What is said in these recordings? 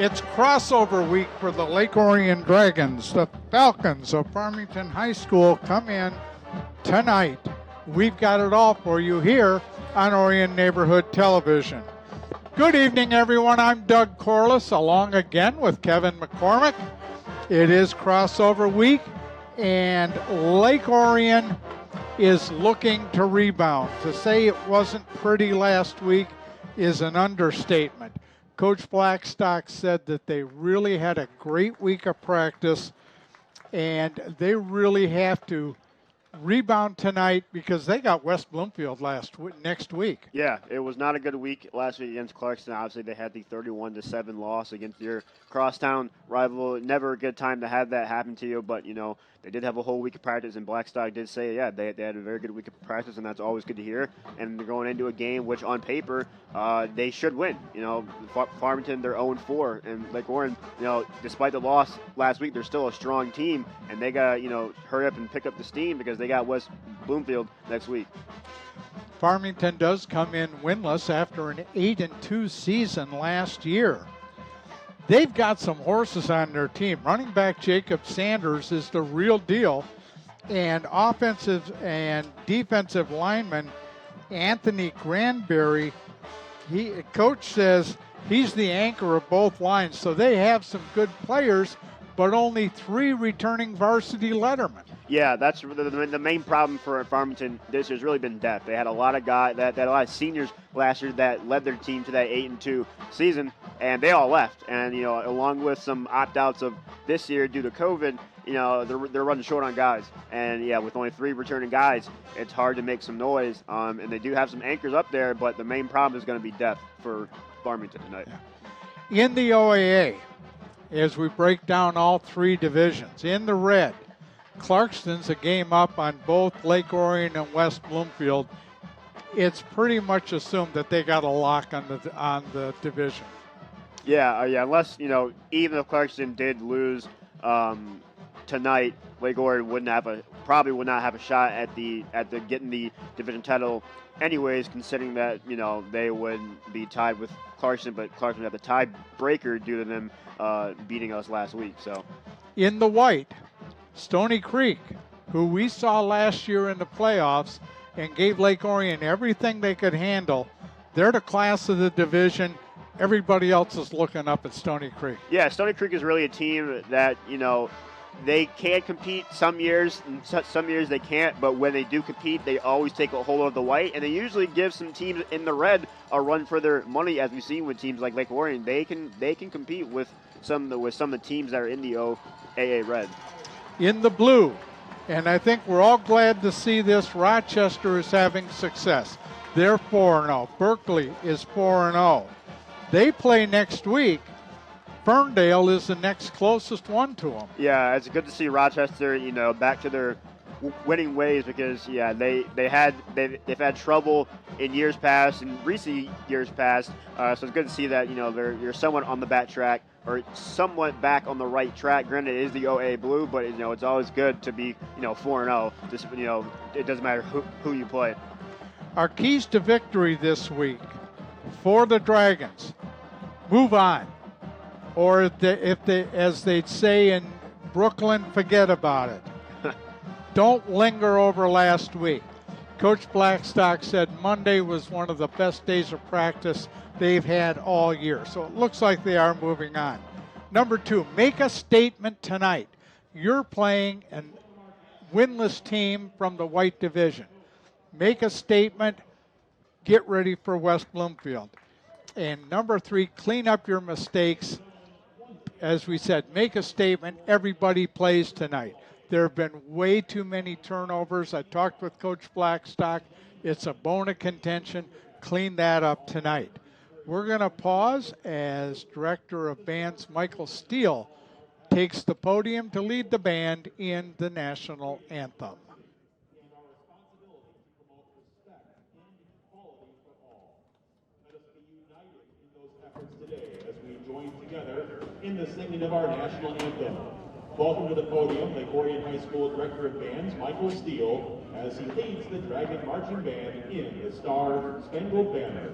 It's crossover week for the Lake Orion Dragons. The Falcons of Farmington High School come in tonight. We've got it all for you here on Orion Neighborhood Television. Good evening, everyone. I'm Doug Corliss, along again with Kevin McCormick. It is crossover week, and Lake Orion is looking to rebound. To say it wasn't pretty last week is an understatement. Coach Blackstock said that they really had a great week of practice, and they really have to rebound tonight because they got West Bloomfield next week. Yeah, it was not a good week last week against Clarkston. Obviously, they had the 31-7 loss against your crosstown rival. Never a good time to have that happen to you, but, you know, they did have a whole week of practice, and Blackstock did say, yeah, they had a very good week of practice, and that's always good to hear. And they're going into a game which, on paper, they should win. You know, Farmington, they're 0-4, and Lake Orion, you know, despite the loss last week, they're still a strong team, and they got to, you know, hurry up and pick up the steam because they got West Bloomfield next week. Farmington does come in winless after an 8-2 season last year. They've got some horses on their team. Running back Jacob Sanders is the real deal, and offensive and defensive lineman Anthony Granberry, coach says he's the anchor of both lines, so they have some good players, but only 3 returning varsity lettermen. Yeah, that's the main problem for Farmington this year has really been depth. They had a lot of guys, that a lot of seniors last year that led their team to that 8-2 season, and they all left. And, you know, along with some opt-outs of this year due to COVID, you know, they're running short on guys. And, yeah, with only 3 returning guys, it's hard to make some noise. And they do have some anchors up there, but the main problem is going to be depth for Farmington tonight. In the OAA, as we break down all 3 divisions, in the red, Clarkston's a game up on both Lake Orion and West Bloomfield. It's pretty much assumed that they got a lock on the division. Yeah, unless, you know, even if Clarkston did lose tonight, Lake Orion probably would not have a shot at the getting the division title anyways, considering that, you know, they would be tied with Clarkston, but Clarkston would have the tiebreaker due to them beating us last week. So in the white, Stony Creek, who we saw last year in the playoffs and gave Lake Orion everything they could handle, they're the class of the division. Everybody else is looking up at Stony Creek. Yeah, Stony Creek is really a team that, you know, they can compete some years, and some years they can't, but when they do compete, they always take a hold of the white, and they usually give some teams in the red a run for their money, as we've seen with teams like Lake Orion. They can compete with some of the teams that are in the OAA red. In the blue, and I think we're all glad to see this, Rochester is having success. They're 4-0. Berkeley is 4-0. They play next week. Ferndale is the next closest one to them. Yeah, it's good to see Rochester, you know, back to their winning ways because, yeah, they've had trouble in years past, in recent years past. So it's good to see that, you know, you're somewhat on the back track or somewhat back on the right track. Granted, it is the OA blue, but, you know, it's always good to be, you know, 4-0. Just, you know, it doesn't matter who you play. Our keys to victory this week for the Dragons: move on, or if they, as they'd say in Brooklyn, forget about it. Don't linger over last week. Coach Blackstock said Monday was one of the best days of practice they've had all year. So it looks like they are moving on. Number 2, make a statement tonight. You're playing a winless team from the white division. Make a statement. Get ready for West Bloomfield. And number 3, clean up your mistakes. As we said, make a statement. Everybody plays tonight. There have been way too many turnovers. I talked with Coach Blackstock. It's a bone of contention. Clean that up tonight. We're going to pause as Director of Bands Michael Steele takes the podium to lead the band in the national anthem. Today, as we join together in the singing of our national anthem. Welcome to the podium, Lake Orion High School Director of Bands, Michael Steele, as he leads the Dragon Marching Band in the Star Spangled Banner.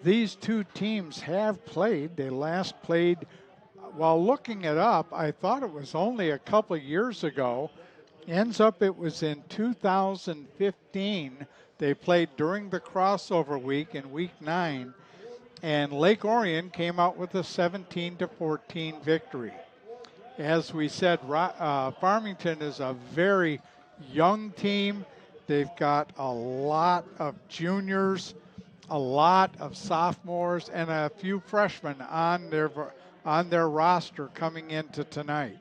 these two teams have played. They last played, while looking it up, I thought it was only a couple years ago. Ends up it was in 2015. They played during the crossover week in week 9, and Lake Orion came out with a 17-14 victory. As we said, Farmington is a very young team. They've got a lot of juniors, a lot of sophomores, and a few freshmen on their roster coming into tonight.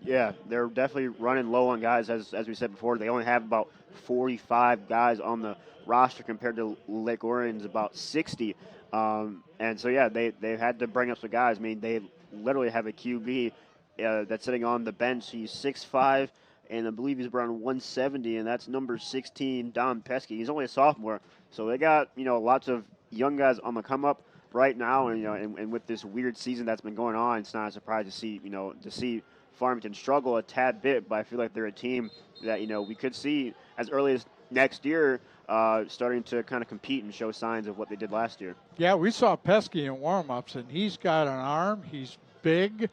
Yeah, they're definitely running low on guys. As we said before, they only have about 45 guys on the roster compared to Lake Orion's about 60. And so, yeah, they had to bring up some guys. I mean, they literally have a QB that's sitting on the bench. He's 6'5", and I believe he's around 170, and that's number 16, Don Pesky. He's only a sophomore. So they got, lots of young guys on the come up right now. And, and with this weird season that's been going on, it's not a surprise to see, Farmington struggle a tad bit, but I feel like they're a team that, we could see as early as next year starting to kind of compete and show signs of what they did last year. Yeah, we saw Pesky in warm-ups, and he's got an arm. He's big.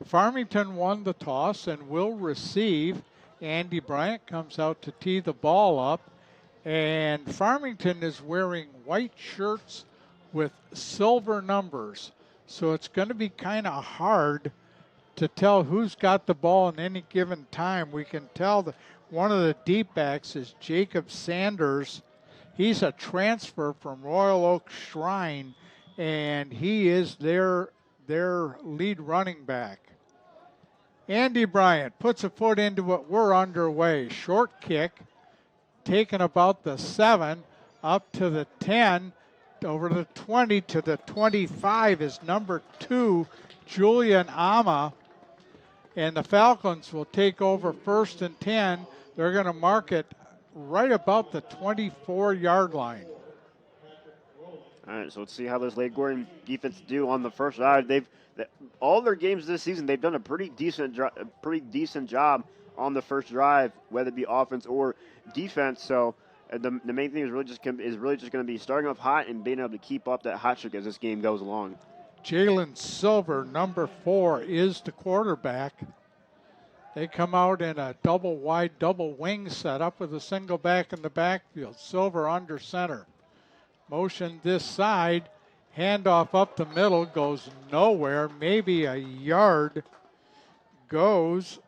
Farmington won the toss and will receive. Andy Bryant comes out to tee the ball up, and Farmington is wearing white shirts with silver numbers, so it's going to be kind of hard to tell who's got the ball in any given time. We can tell that one of the deep backs is Jacob Sanders. He's a transfer from Royal Oak Shrine, and he is their lead running back. Andy Bryant puts a foot into it. We're underway. Short kick, taken about the 7, up to the 10, over the 20 to the 25 is number 2, Julian Ama. And the Falcons will take over 1st and 10. They're going to mark it right about the 24-yard line. All right, so let's see how this Lake Orion defense do on the first drive. All their games this season, they've done a pretty decent job on the first drive, whether it be offense or defense. So the main thing is really just going to be starting off hot and being able to keep up that hot streak as this game goes along. Jalen Silver, number 4, is the quarterback. They come out in a double wide, double wing setup with a single back in the backfield. Silver under center. Motion this side. Handoff up the middle, goes nowhere. Maybe a yard. Goes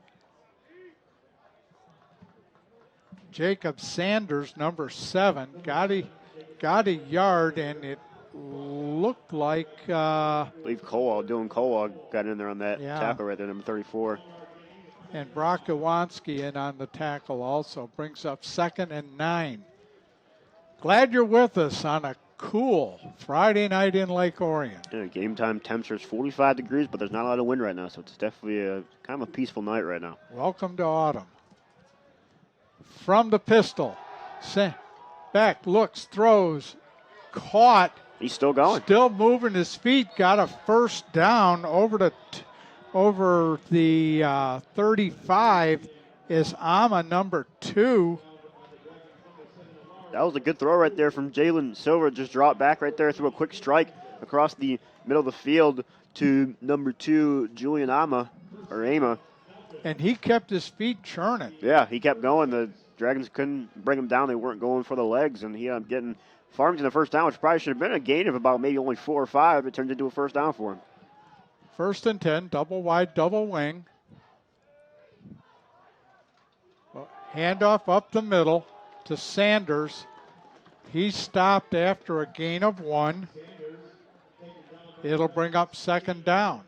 Jacob Sanders, number 7. Got a yard, and it looked like I believe Dylan Colwell got in there on that tackle right there, number 34. And Brock Iwanski in on the tackle also. Brings up 2nd and 9. Glad you're with us on a cool Friday night in Lake Orion. Yeah, game time temperature is 45 degrees, but there's not a lot of wind right now, so it's definitely kind of a peaceful night right now. Welcome to autumn. From the pistol. Back, looks, throws, caught. He's still going. Still moving his feet. Got a first down over the 35 is Ama, number 2. That was a good throw right there from Jalen Silver. Just dropped back right there, threw a quick strike across the middle of the field to number 2, Julian Ama. And he kept his feet churning. Yeah, he kept going. The Dragons couldn't bring him down. They weren't going for the legs, and he ended up getting Farmington the first down, which probably should have been a gain of about maybe only 4 or 5. It turned into a first down for him. 1st and 10, double wide, double wing. Handoff up the middle to Sanders. He stopped after a gain of 1. It'll bring up 2nd down.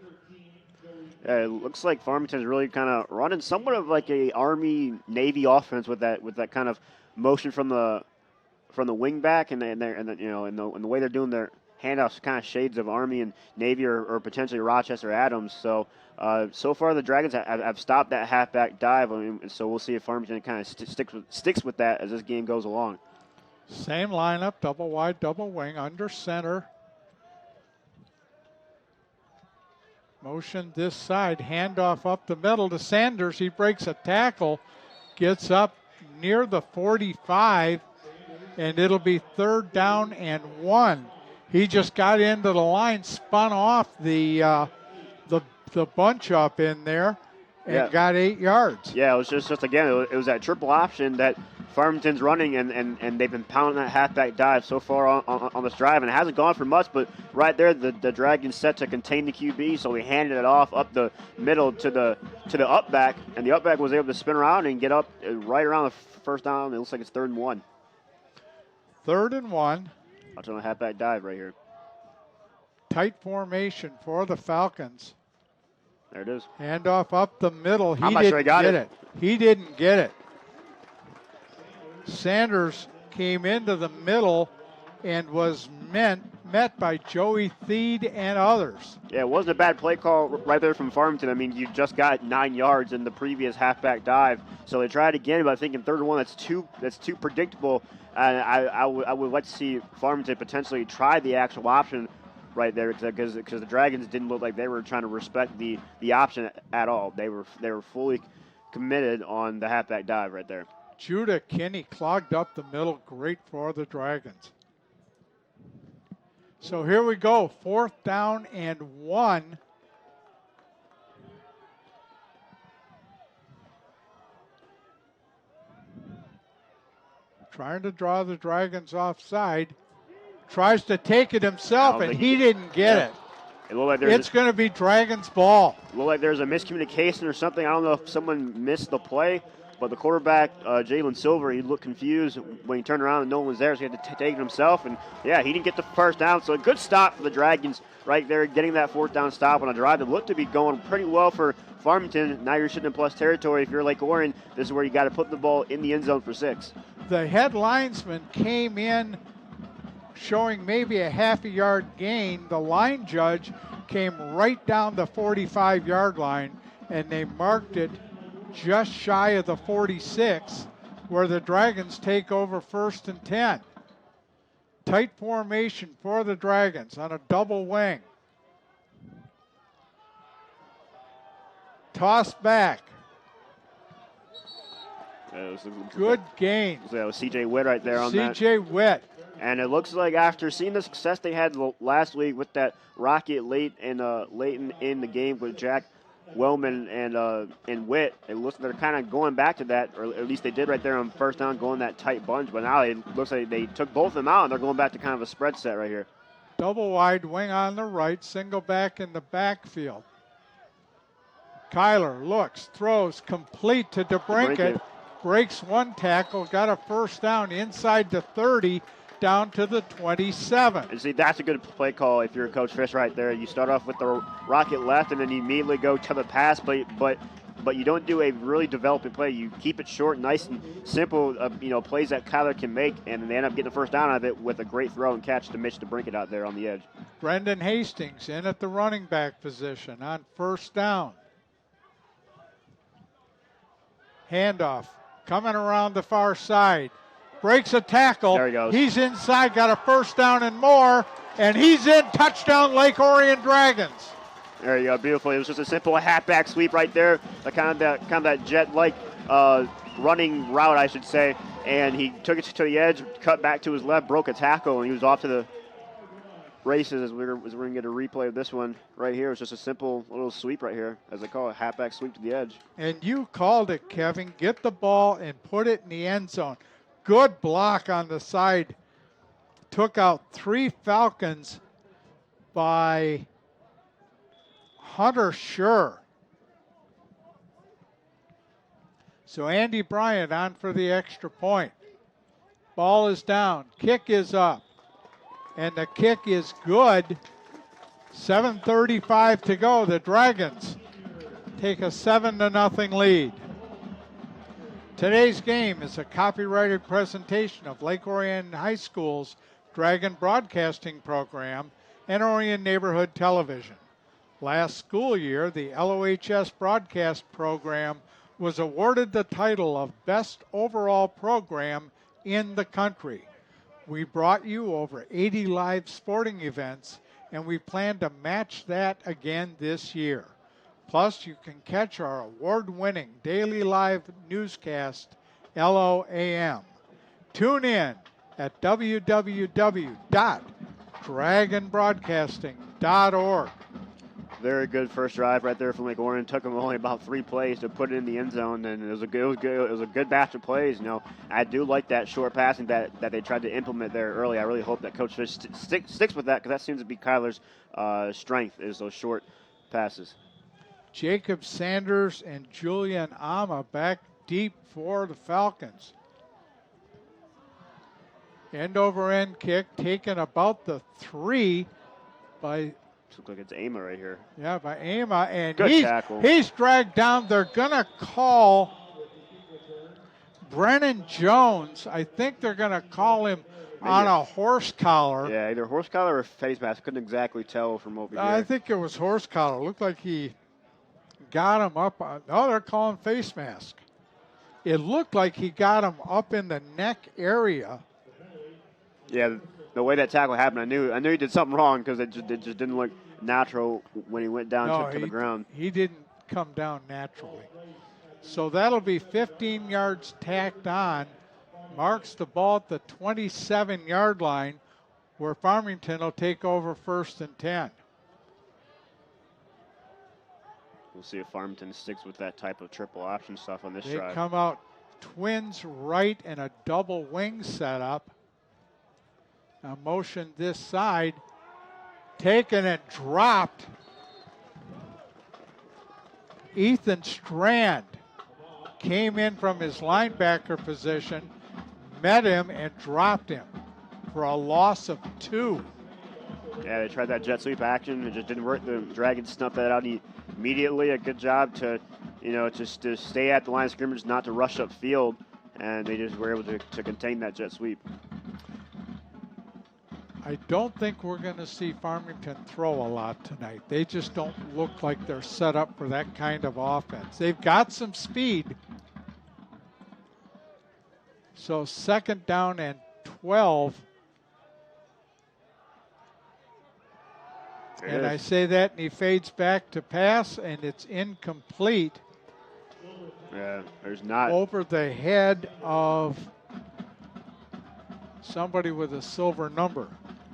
Yeah, it looks like Farmington's really kind of running somewhat of like a Army-Navy offense with that kind of motion from the wing back and the way they're doing their handoffs, kind of shades of Army and Navy or potentially Rochester Adams. So so far the Dragons have stopped that halfback dive, and so we'll see if Farmington kind of sticks with that as this game goes along. Same lineup, double wide, double wing, under center. Motion this side, handoff up the middle to Sanders. He breaks a tackle, gets up near the 45, and it'll be 3rd down and 1. He just got into the line, spun off the bunch up in there, and got 8 yards. Yeah, it was just again, it was that triple option that Farmington's running, and they've been pounding that halfback dive so far on this drive, and it hasn't gone for much, but right there, the Dragons set to contain the QB, so we handed it off up the middle to the up back, and the up back was able to spin around and get up right around the first down. It looks like it's 3rd and 1. 3rd and 1. Watch on the halfback dive right here. Tight formation for the Falcons. There it is. Handoff up the middle. I'm not sure he got it. He didn't get it. Sanders came into the middle and was met by Joey Theed and others. Yeah, it wasn't a bad play call right there from Farmington. I mean, you just got 9 yards in the previous halfback dive, so they tried again. But I think in 3rd and 1, that's too predictable. And I would like to see Farmington potentially try the actual option right there, because the Dragons didn't look like they were trying to respect the option at all. They were fully committed on the halfback dive right there. Judah Kinney clogged up the middle. Great for the Dragons. So here we go. 4th down and 1. Trying to draw the Dragons offside. Tries to take it himself, and he didn't get it. It looked like it's going to be Dragons ball. It looked like there's a miscommunication or something. I don't know if someone missed the play, but the quarterback, Jalen Silver, he looked confused when he turned around and no one was there, so he had to take it himself. And, yeah, he didn't get the first down. So a good stop for the Dragons right there, getting that 4th down stop on a drive that looked to be going pretty well for Farmington. Now you're sitting in plus territory. If you're Lake Orion, this is where you got to put the ball in the end zone for 6. The head linesman came in showing maybe a half a yard gain. The line judge came right down the 45-yard line, and they marked it just shy of the 46, where the Dragons take over 1st and 10. Tight formation for the Dragons on a double wing. Toss back. Good gain. That was C.J. Witt right there on that. C.J. Witt. And it looks like after seeing the success they had last week with that rocket late in the game with Jack Wellman and Witt, it looks like they're kind of going back to that, or at least they did right there on 1st down, going that tight bunch. But now it looks like they took both of them out, and they're going back to kind of a spread set right here. Double wide wing on the right, single back in the backfield. Kyler looks, throws, complete to DeBrinket. Breaks one tackle, got a 1st down inside the 30, down to the 27. And see, that's a good play call if you're Coach Fish right there. You start off with the rocket left, and then you immediately go to the pass, but you don't do a really developing play. You keep it short, nice and simple, plays that Kyler can make, and they end up getting the 1st down out of it with a great throw and catch to Mitch DeBrinket out there on the edge. Brendan Hastings in at the running back position on 1st down. Handoff. Coming around the far side. Breaks a tackle. There he goes. He's inside, got a 1st down and more, and he's in. Touchdown, Lake Orion Dragons. There you go, beautiful. It was just a simple halfback sweep right there, kind of that jet-like running route, I should say. And he took it to the edge, cut back to his left, broke a tackle, and he was off to the races. As we're going to get a replay of this one right here. It's just a simple little sweep right here, as they call it, halfback sweep to the edge. And you called it, Kevin. Get the ball and put it in the end zone. Good block on the side. Took out 3 Falcons by Hunter Scher. So Andy Bryant on for the extra point. Ball is down. Kick is up. And the kick is good. 7:35 to go. The Dragons take a 7-0 lead. Today's game is a copyrighted presentation of Lake Orion High School's Dragon Broadcasting Program and Orion Neighborhood Television. Last school year, the LOHS broadcast program was awarded the title of Best Overall Program in the country. We brought you over 80 live sporting events, and we plan to match that again this year. Plus, you can catch our award-winning daily live newscast, LOAM. Tune in at www.dragons.com. DragonBroadcasting.org. Very good first drive right there from Lake Orion. Took them only about 3 plays to put it in the end zone, and it was a good batch of plays. You know, I do like that short passing that they tried to implement there early. I really hope that Coach Fish sticks with that, because that seems to be Kyler's strength, is those short passes. Jacob Sanders and Julian Ama back deep for the Falcons. End over end kick taken about the 3 by. Looks like it's Ama right here. Yeah, by Ama, and Good tackle. He's dragged down. They're gonna call Brennan Jones. I think they're gonna call him on a horse collar. Yeah, either horse collar or face mask. Couldn't exactly tell from over here. I think it was horse collar. Looked like he got him up. No, they're calling face mask. It looked like he got him up in the neck area. Yeah, the way that tackle happened, I knew he did something wrong, because it just didn't look natural when he went down to the ground. He didn't come down naturally. So that'll be 15 yards tacked on. Marks the ball at the 27-yard line, where Farmington will take over 1st and 10. We'll see if Farmington sticks with that type of triple option stuff on this They drive. come out twins right and a double wing setup. Now motion this side, taken and dropped. Ethan Strand came in from his linebacker position, met him and dropped him for a loss of 2. Yeah, they tried that jet sweep action. It just didn't work. The Dragons snuffed that out immediately. A good job to stay at the line of scrimmage, not to rush up field, and they just were able to contain that jet sweep. I don't think we're going to see Farmington throw a lot tonight. They just don't look like they're set up for that kind of offense. They've got some speed. So 2nd down and 12. And I say that, and he fades back to pass, and it's incomplete. Yeah, there's not. Over the head of somebody with a silver number.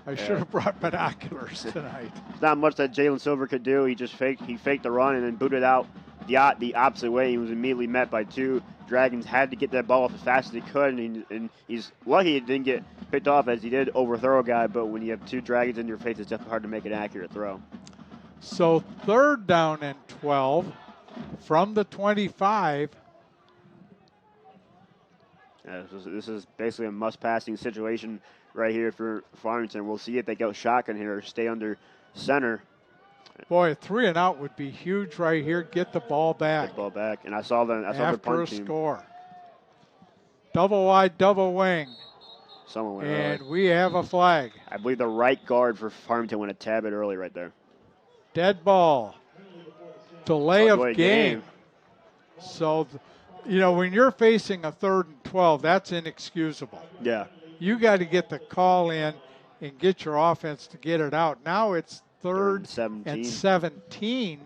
I should have brought binoculars tonight. Not much that Jalen Silver could do. He just faked the run and then booted out the opposite way. He was immediately met by 2 Dragons. Had to get that ball off as fast as he could, and he's lucky it didn't get picked off, as he did overthrow a guy. But when you have 2 Dragons in your face, it's definitely hard to make an accurate throw. So 3rd down and 12 from the 25. This is basically a must-passing situation right here for Farmington. We'll see if they go shotgun here or stay under center. Boy, a 3 and out would be huge right here. Get the ball back. Get the ball back. And I saw the punt team. After a score. Double wide, double wing. Someone went and early. We have a flag. I believe the right guard for Farmington went a tad bit early right there. Dead ball. Delay of game. So, when you're facing a 3rd and 12, that's inexcusable. Yeah. You got to get the call in and get your offense to get it out. Now it's 3rd and 17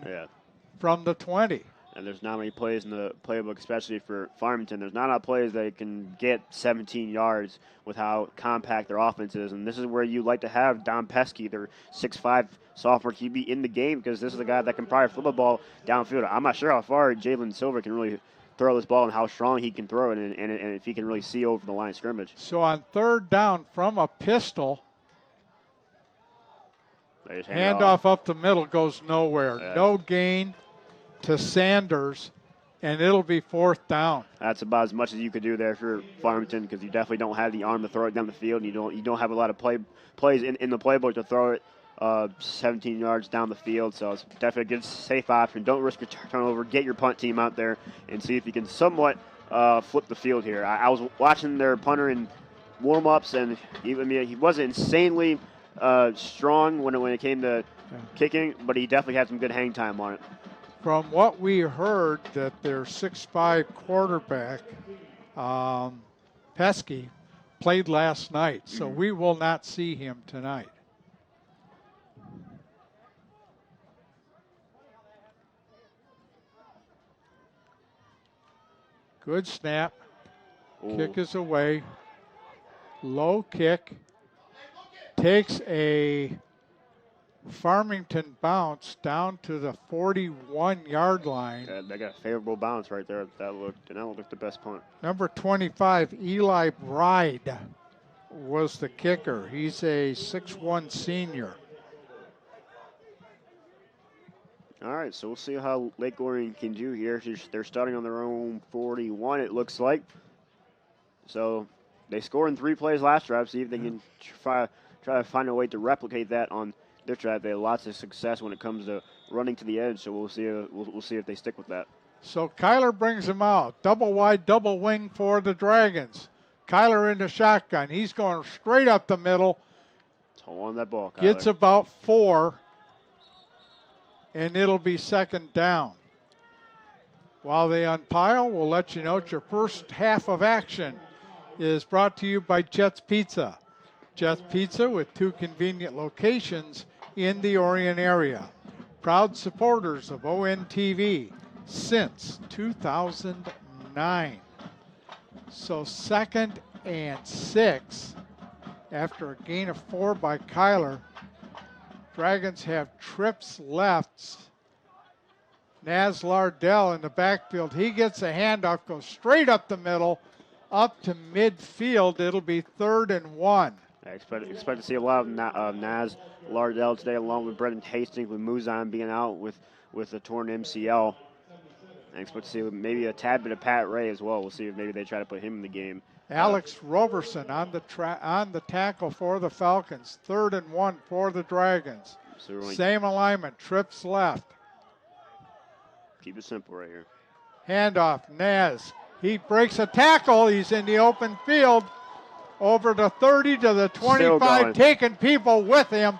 from the 20. And there's not many plays in the playbook, especially for Farmington. There's not enough plays that can get 17 yards with how compact their offense is. And this is where you like to have Don Pesky, their 6'5" sophomore QB, in the game, because this is a guy that can probably flip a ball downfield. I'm not sure how far Jalen Silver can really throw this ball and how strong he can throw it, and if he can really see over the line of scrimmage. So on 3rd down from a pistol, handoff up the middle goes nowhere. Yeah. No gain to Sanders, and it'll be 4th down. That's about as much as you could do there for Farmington, because you definitely don't have the arm to throw it down the field, and you don't have a lot of plays in the playbook to throw it 17 yards down the field. So it's definitely a good, safe option. Don't risk a turnover. Get your punt team out there and see if you can somewhat flip the field here. I was watching their punter in warm-ups, and he wasn't insanely strong when it came to kicking, but he definitely had some good hang time on it. From what we heard, that their 6'5" quarterback, Pesky, played last night, so we will not see him tonight. Good snap. Ooh. Kick is away. Low kick. takes a Farmington bounce down to the 41-yard line. They got a favorable bounce right there. That looked the best punt. Number 25, Eli Bride, was the kicker. He's a 6'1" senior. All right, so we'll see how Lake Orion can do here. They're starting on their own 41, it looks like. So they scored in 3 plays last drive. See if they can try to find a way to replicate that on this drive. They had lots of success when it comes to running to the edge. So we'll see. We'll see if they stick with that. So Kyler brings him out. Double wide, double wing for the Dragons. Kyler in the shotgun. He's going straight up the middle. Hold on that ball, Kyler. Gets about 4. And it'll be second down. While they unpile, we'll let you know that your first half of action is brought to you by Jets Pizza. Jets Pizza with 2 convenient locations in the Orion area. Proud supporters of ONTV since 2009. So 2nd and 6 after a gain of 4 by Kyler. Dragons have trips left. Naz Lardell in the backfield. He gets a handoff, goes straight up the middle, up to midfield. It'll be 3rd and 1. I expect to see a lot of Naz Lardell today, along with Brendan Hastings, with Muzan being out with a torn MCL. I expect to see maybe a tad bit of Pat Ray as well. We'll see if maybe they try to put him in the game. Alex Roberson on the tackle for the Falcons. 3rd and 1 for the Dragons. Same alignment, trips left. Keep it simple right here. Handoff, Naz. He breaks a tackle. He's in the open field. Over the 30 to the 25, taking people with him.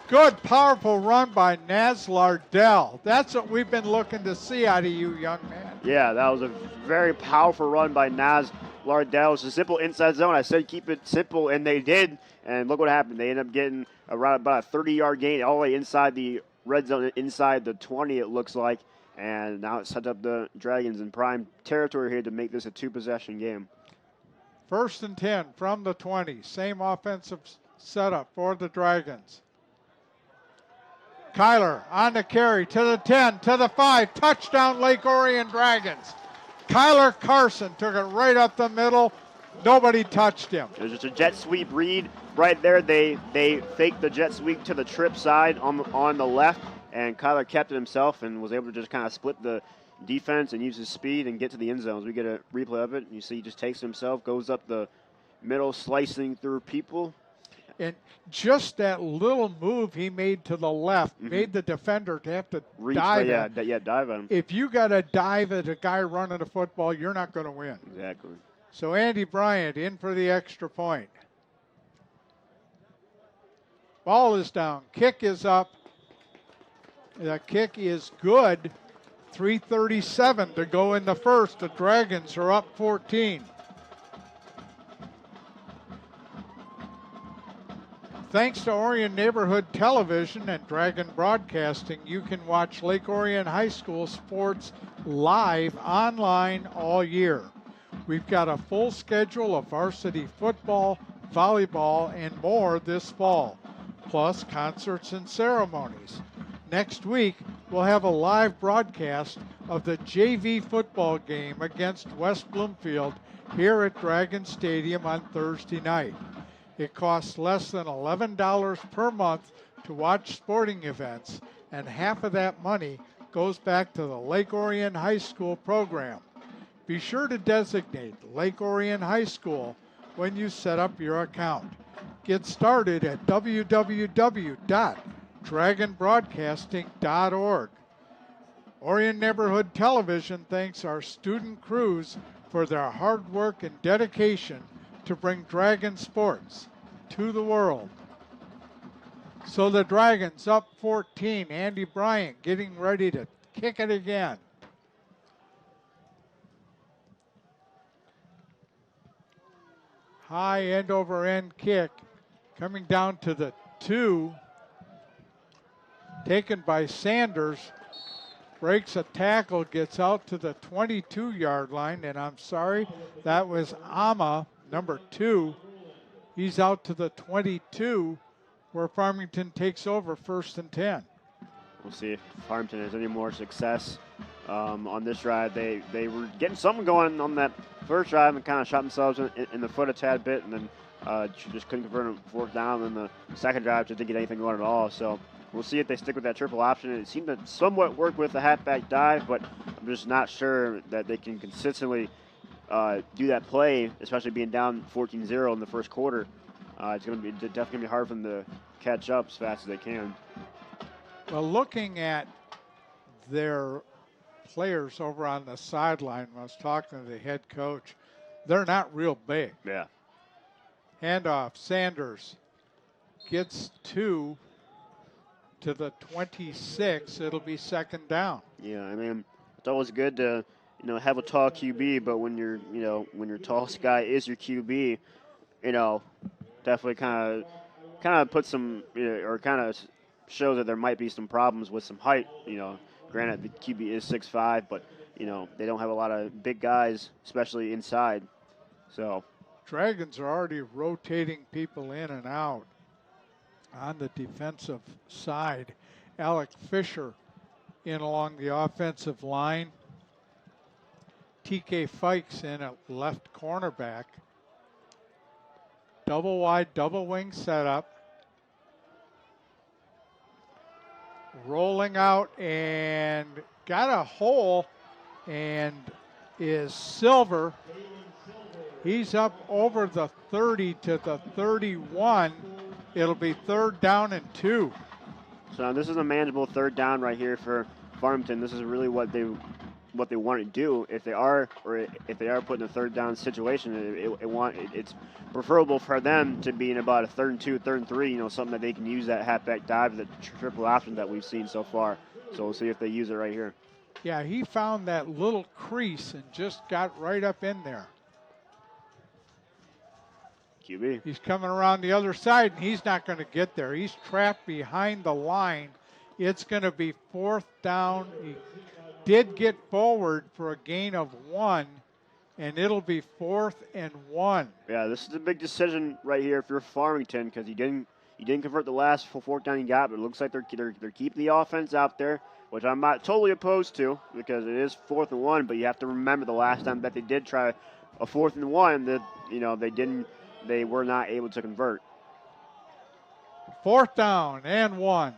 Good, powerful run by Naz Lardell. That's what we've been looking to see out of you, young man. Yeah, that was a very powerful run by Naz Lardell. It's a simple inside zone. I said keep it simple, and they did. And look what happened. They ended up getting around about a 30-yard gain all the way inside the red zone, inside the 20, it looks like. And now it sets up the Dragons in prime territory here to make this a 2-possession game. 1st and 10 from the 20. Same offensive setup for the Dragons. Kyler on the carry to the 10, to the 5. Touchdown, Lake Orion Dragons. Kyler Carson took it right up the middle. Nobody touched him. It was just a jet sweep read right there. They faked the jet sweep to the trip side on the left, and Kyler kept it himself and was able to just kind of split the defense and use his speed and get to the end zone. As we get a replay of it, and you see he just takes it himself, goes up the middle, slicing through people. And just that little move he made to the left made the defender to have to dive at him. Yeah, dive at him. If you got to dive at a guy running the football, you're not going to win. Exactly. So Andy Bryant in for the extra point. Ball is down. Kick is up. The kick is good. 3:37 to go in the first. The Dragons are up 14. Thanks to Orion Neighborhood Television and Dragon Broadcasting, you can watch Lake Orion High School sports live online all year. We've got a full schedule of varsity football, volleyball, and more this fall, plus concerts and ceremonies. Next week, we'll have a live broadcast of the JV football game against West Bloomfield here at Dragon Stadium on Thursday night. It costs less than $11 per month to watch sporting events, and half of that money goes back to the Lake Orion High School program. Be sure to designate Lake Orion High School when you set up your account. Get started at www.dragonbroadcasting.org. Orion Neighborhood Television thanks our student crews for their hard work and dedication to bring Dragon sports to the world. So the Dragons up 14. Andy Bryant getting ready to kick it again. High end over end kick coming down to the 2. Taken by Sanders. Breaks a tackle, gets out to the 22-yard line, and I'm sorry, that was Ama, number 2. He's out to the 22 where Farmington takes over 1st and 10. We'll see if Farmington has any more success on this drive. They were getting something going on that first drive and kind of shot themselves in the foot a tad bit, and then just couldn't convert a 4th down. And the second drive just didn't get anything going at all. So we'll see if they stick with that triple option. It seemed to somewhat work with the halfback dive, but I'm just not sure that they can consistently do that play, especially being down 14-0 in the first quarter. It's going to be definitely going to be hard for them to catch up as fast as they can. Well, looking at their players over on the sideline, when I was talking to the head coach, they're not real big. Yeah. Handoff, Sanders gets 2 to the 26. It'll be 2nd down. Yeah, I mean, it's always good to, have a tall QB, but when your tallest guy is your QB, definitely kind of put some, or kind of shows that there might be some problems with some height. Granted, the QB is 6'5", but, they don't have a lot of big guys, especially inside. So Dragons are already rotating people in and out on the defensive side. Alec Fisher in along the offensive line. TK Fikes in at left cornerback. Double wide, double wing setup. Rolling out and got a hole and is Silver. He's up over the 30 to the 31. It'll be 3rd down and 2. So this is a manageable 3rd down right here for Farmington. This is really what they want to do. If they are put in a 3rd down situation, it's preferable for them to be in about a 3rd and 2, 3rd and 3. Something that they can use that halfback dive, the triple option that we've seen so far. So we'll see if they use it right here. Yeah, he found that little crease and just got right up in there. QB. He's coming around the other side, and he's not going to get there. He's trapped behind the line. It's going to be 4th down. He did get forward for a gain of 1, and it'll be 4th and 1. Yeah, this is a big decision right here for Farmington because you didn't convert the last 4th down you got, but it looks like they're keeping the offense out there, which I'm not totally opposed to because it is 4th and 1. But you have to remember the last time that they did try a 4th and 1, that they were not able to convert. 4th down and 1.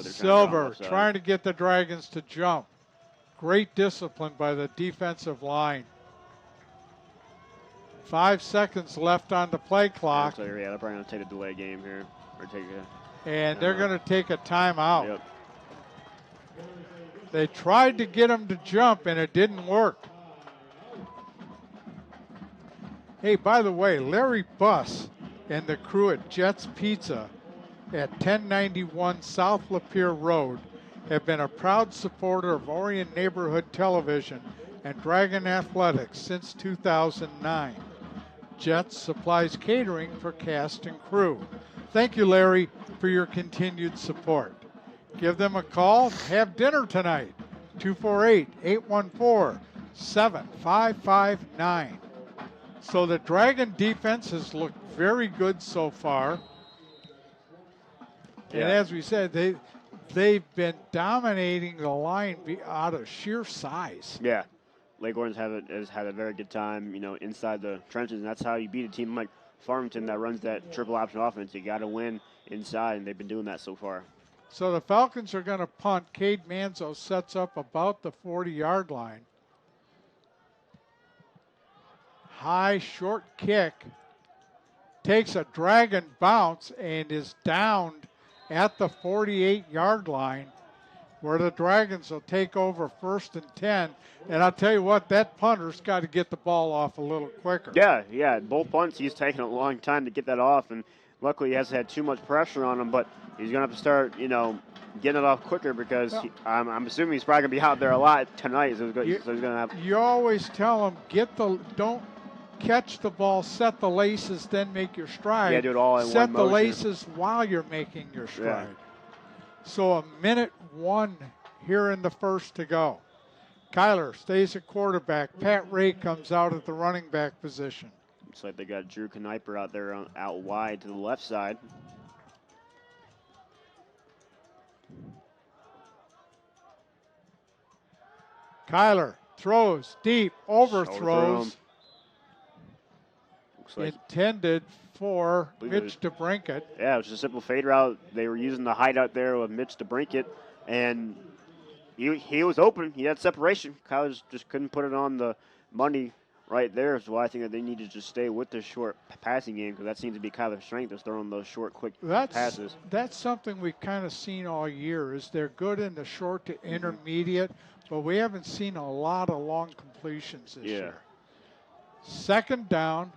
Silver trying to get the Dragons to jump. Great discipline by the defensive line. 5 seconds left on the play clock. Yeah, they're probably going to take a delay game here. And they're going to take a timeout. Yep. They tried to get him to jump, and it didn't work. Hey, by the way, Larry Buss and the crew at Jets Pizza at 1091 South Lapeer Road have been a proud supporter of Orion Neighborhood Television and Dragon Athletics since 2009. Jets supplies catering for cast and crew. Thank you, Larry, for your continued support. Give them a call. Have dinner tonight. 248-814-7559. So the Dragon defense has looked very good so far. Yeah. And as we said, they've been dominating the line out of sheer size. Yeah. Lake Orion has had a very good time, inside the trenches, and that's how you beat a team like Farmington that runs that triple option offense. You got to win inside, and they've been doing that so far. So the Falcons are going to punt. Cade Manzo sets up about the 40-yard line. High, short kick. Takes a Dragon bounce and is downed at the 48-yard line, where the Dragons will take over 1st and 10. And I'll tell you what, that punter's got to get the ball off a little quicker. Yeah. Both punts, he's taken a long time to get that off, and luckily he hasn't had too much pressure on him, but he's going to have to start, getting it off quicker because I'm assuming he's probably going to be out there a lot tonight. So he's going to have. You always tell him, don't catch the ball, set the laces, then make your stride. Yeah, do it all in set one the motion. laces while you're making your stride. Yeah. So 1:01 here in the first to go. Kyler stays at quarterback. Pat Ray comes out at the running back position. Looks like they got Drew Kniper out there out wide to the left side. Kyler throws deep, overthrows. Looks like intended for Mitch DeBrinket. Yeah, it was just a simple fade route. They were using the hideout there with Mitch DeBrinket, and he was open. He had separation. Kyler just couldn't put it on the money right there. So I think that they need to just stay with the short passing game, because that seems to be Kyler's strength, is throwing those short, quick passes. That's something we've kind of seen all year, is they're good in the short to intermediate, but we haven't seen a lot of long completions this year. Second down.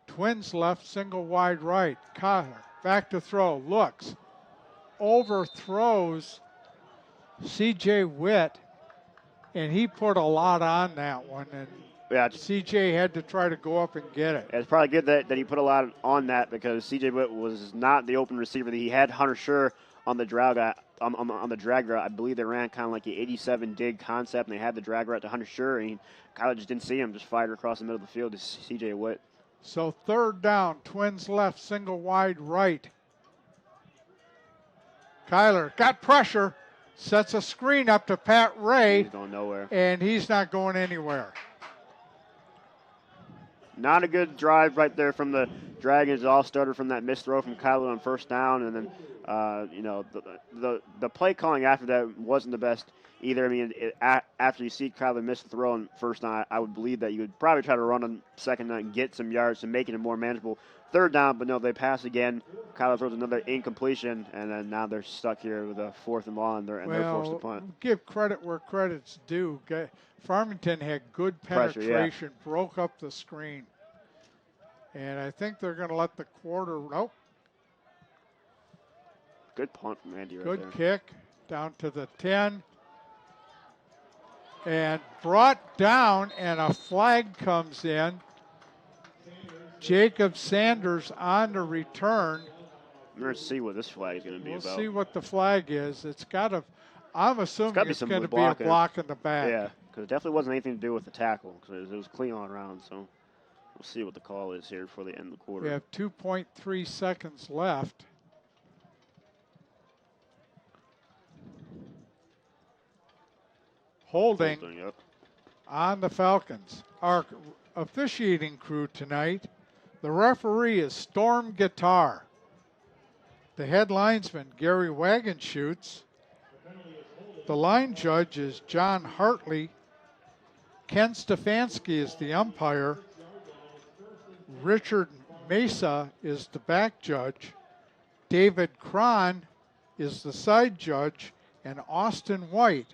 Twins left, single wide right. Kyler back to throw, looks, overthrows C.J. Witt, and he put a lot on that one, and C.J. had to try to go up and get it. It's probably good that he put a lot on that, because C.J. Witt was not the open receiver. He had Hunter Scher on the drag on the drag route. I believe they ran kind of like the 87 dig concept, and they had the drag route to Hunter Scher, and Kyler just didn't see him, just fired across the middle of the field to C.J. Witt. So third down, Twins left, single wide right. Kyler got pressure, sets a screen up to Pat Ray. He's going nowhere. And he's not going anywhere. Not a good drive right there from the Dragons. It all started from that missed throw from Kyler on first down, and then the play calling after that wasn't the best either. I mean, after you see Kyler miss the throw on first down, I would believe that you would probably try to run on second down and get some yards to make it a more manageable third down. But no, they pass again. Kyler throws another incompletion, and then now they're stuck here with a fourth and long, and they're forced to punt. Give credit where credit's due. Farmington had good penetration, broke up the screen. And I think they're going to let the quarter. Nope. Good punt from Andy right there. Good kick down to the 10. And brought down, and a flag comes in. Jacob Sanders on the return. We're going to see what this flag is going to be about. We'll see what the flag is. It's got to, I'm assuming it's going to be a block in the back. Yeah, because it definitely wasn't anything to do with the tackle, because it was clean all around. So we'll see what the call is here before they end the quarter. We have 2.3 seconds left. Holding on the Falcons. Our officiating crew tonight, the referee is Storm Guitar. The head linesman, Gary Wagenschutz. The line judge is John Hartley. Ken Stefanski is the umpire. Richard Mesa is the back judge. David Cron is the side judge. And Austin White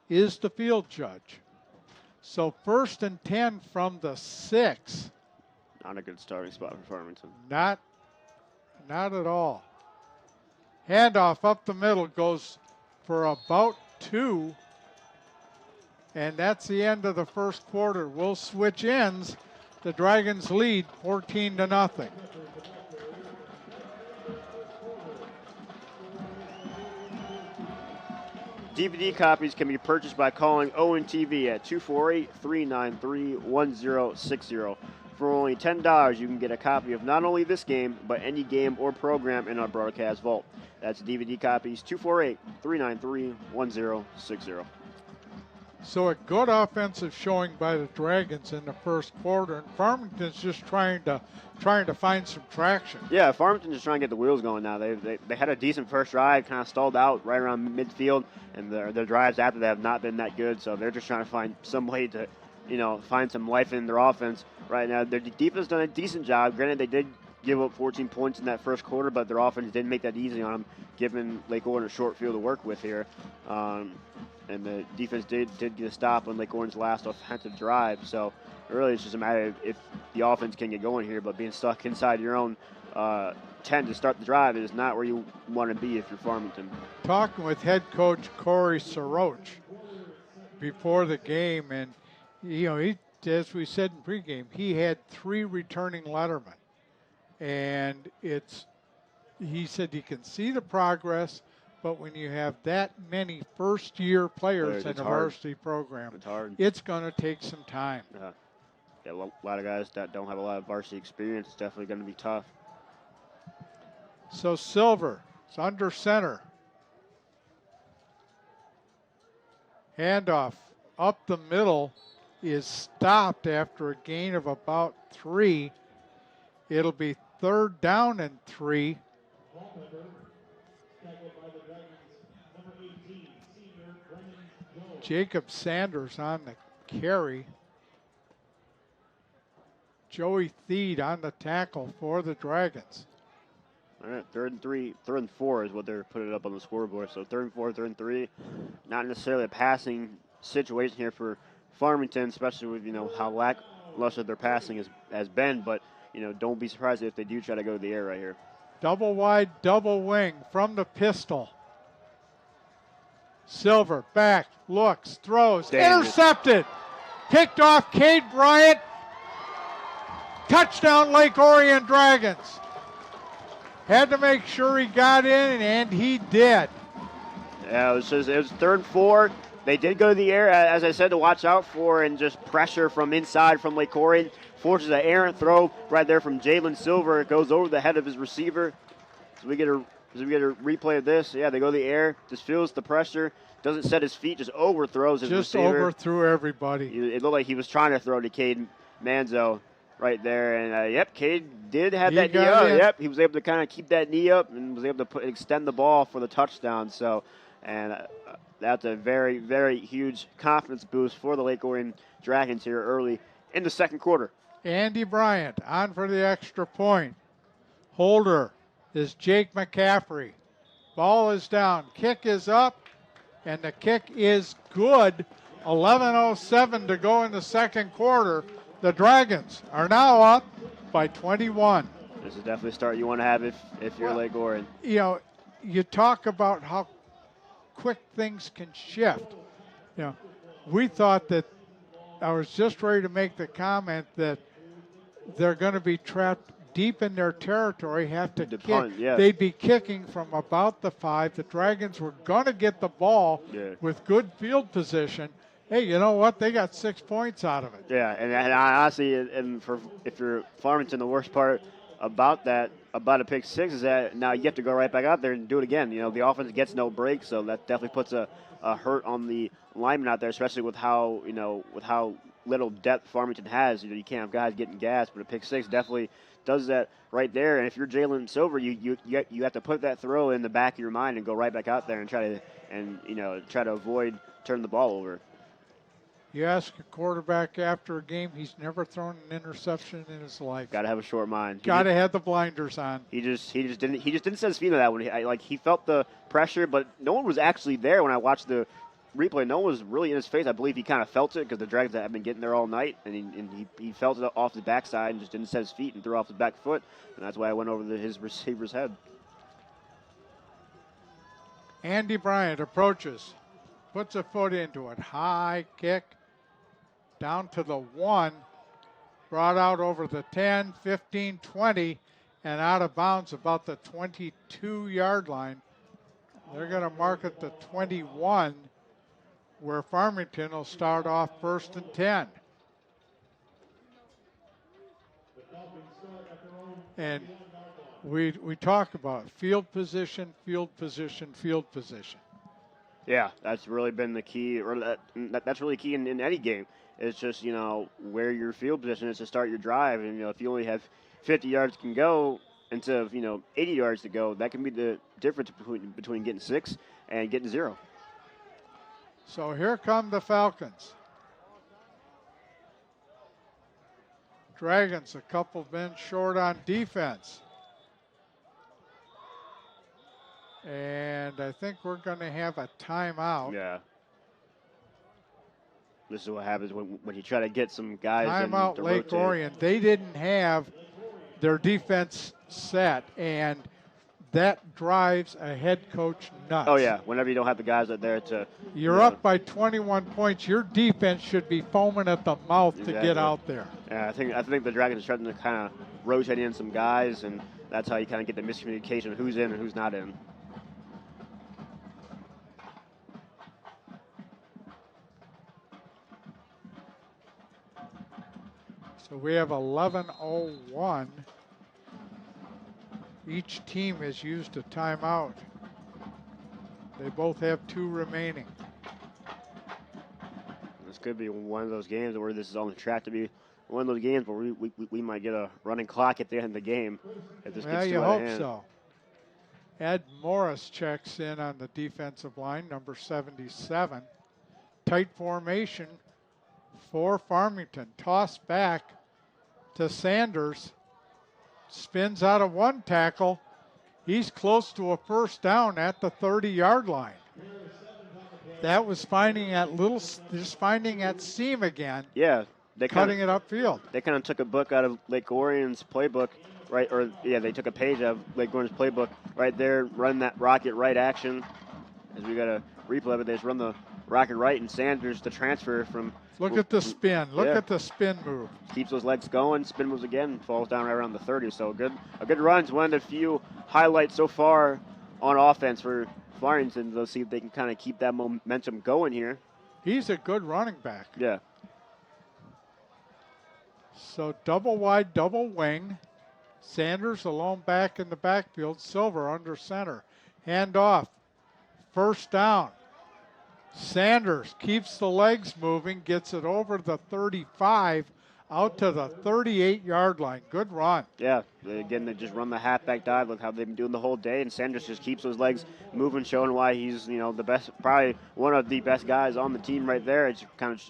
is the field judge. So 1st and 10 from the 6. Not a good starting spot for Farmington. Not at all. Handoff up the middle goes for about 2. And that's the end of the first quarter. We'll switch ends. The Dragons lead 14-0. DVD copies can be purchased by calling Owen TV at 248-393-1060. For only $10, you can get a copy of not only this game, but any game or program in our broadcast vault. That's DVD copies, 248-393-1060. So a good offensive showing by the Dragons in the first quarter, and Farmington's just trying to find some traction. Yeah, Farmington's just trying to get the wheels going now. They had a decent first drive, kind of stalled out right around midfield, and their drives after that have not been that good. So they're just trying to find some way to, find some life in their offense right now. Their defense done a decent job. Granted, they did give up 14 points in that first quarter, but their offense didn't make that easy on them, giving Lake Orion a short field to work with here. And the defense did get a stop on Lake Orion's last offensive drive. So really it's just a matter of if the offense can get going here, but being stuck inside your own 10 to start the drive is not where you want to be if you're Farmington. Talking with head coach Corey Soroch before the game, and he, as we said in pregame, he had 3 returning lettermen. And he said he can see the progress, but when you have that many first-year players in it's a hard. varsity program, It's hard. it's going to take some time. Yeah, a lot of guys that don't have a lot of varsity experience, it's definitely going to be tough. So Silver is under center. Handoff up the middle is stopped after a gain of about 3. It'll be 3rd down and 3. Jacob Sanders on the carry. Joey Theed on the tackle for the Dragons. All right, 3rd and 4 is what they're putting up on the scoreboard. So 3rd and 4, 3rd and 3. Not necessarily a passing situation here for Farmington, especially with, how lackluster their passing has been. But, don't be surprised if they do try to go to the air right here. Double wide, double wing from the pistol. Silver, back, looks, throws, intercepted. Picked off Cade Bryant. Touchdown, Lake Orion Dragons. Had to make sure he got in, and he did. Yeah, it was 3rd and 4. They did go to the air, as I said, to watch out for, and just pressure from inside from Lake Orion. Forces an errant throw right there from Jalen Silver. It goes over the head of his receiver. So we get a replay of this. Yeah, they go to the air, just feels the pressure, doesn't set his feet, just overthrows his receiver. Just overthrew everybody. It looked like he was trying to throw to Cade Manzo right there. And, Cade did have that knee up. Yep, he was able to kind of keep that knee up and was able to extend the ball for the touchdown. So, that's a very, very huge confidence boost for the Lake Orion Dragons here early in the second quarter. Andy Bryant on for the extra point. Holder is Jake McCaffrey. Ball is down. Kick is up, and the kick is good. 11:07 to go in the second quarter. The Dragons are now up by 21. This is definitely a start you want to have if you're Lake Orion. You talk about how quick things can shift. We thought that, I was just ready to make the comment that they're going to be trapped deep in their territory, have to kick. Punt, yes. They'd be kicking from about the 5. The Dragons were going to get the ball with good field position. Hey, you know what? They got 6 points out of it. Yeah, and honestly, if you're Farmington, the worst part about a pick six is that now you have to go right back out there and do it again. The offense gets no break, so that definitely puts a hurt on the linemen out there, especially with how little depth Farmington has. You can't have guys getting gas, but a pick six definitely does that right there. And if you're Jalen Silver, you have to put that throw in the back of your mind and go right back out there and try to avoid turning the ball over. You ask a quarterback after a game, he's never thrown an interception in his life. Got to have a short mind. Got to have the blinders on. He just didn't set his feet on that one. He felt the pressure, but no one was actually there when I watched the replay. No one was really in his face. I believe he kind of felt it because the Dragons have been getting there all night, and he felt it off the backside and just didn't set his feet and threw off his back foot, and that's why I went over his receiver's head. Andy Bryant approaches, puts a foot into it, high kick, down to the 1, brought out over the 10, 15, 20, and out of bounds about the 22-yard line. They're going to mark it the 21, where Farmington will start off 1st and 10. And we talk about field position, field position, field position. Yeah, that's really been the key, or that's really key in any game. It's just, where your field position is to start your drive. And, if you only have 50 yards can go instead of, 80 yards to go, that can be the difference between getting 6 and getting 0. So here come the Falcons. Dragons, a couple men short on defense. And I think we're going to have a timeout. Yeah. This is what happens when you try to get some guys timeout in to Lake rotate. Orion. They didn't have their defense set, and that drives a head coach nuts. Oh, yeah. Whenever you don't have the guys out there to... You're up by 21 points. Your defense should be foaming at the mouth to get out there. Yeah, I think the Dragons are starting to kind of rotate in some guys, and that's how you kind of get the miscommunication of who's in and who's not in. So we have 11:01. Each team has used a timeout. They both have 2 remaining. This could be one of those games where this is on the track to be one of those games where we might get a running clock at the end of the game if this gets too out of hand. You hope so. Ed Morris checks in on the defensive line, number 77. Tight formation for Farmington. Toss back to Sanders. Spins out of 1 tackle. He's close to a first down at the 30-yard line. That was just finding at seam again. Yeah, cutting it upfield. They kind of took a book out of Lake Orion's playbook, right? They took a page out of Lake Orion's playbook right there, run that rocket right action. As we got a replay, but they just run the rocket right, and Sanders the transfer from. Look at the spin. Look at the spin move. Keeps those legs going. Spin moves again. Falls down right around the 30. So a good run. It's one of the few highlights so far on offense for Farmington. Let's see if they can kind of keep that momentum going here. He's a good running back. Yeah. So double wide, double wing. Sanders alone back in the backfield. Silver under center. Hand off. First down. Sanders keeps the legs moving, gets it over the 35, out to the 38-yard line. Good run. Yeah, again, they just run the halfback dive. Look how they've been doing the whole day, and Sanders just keeps those legs moving, showing why he's, the best, probably one of the best guys on the team right there. It's kind of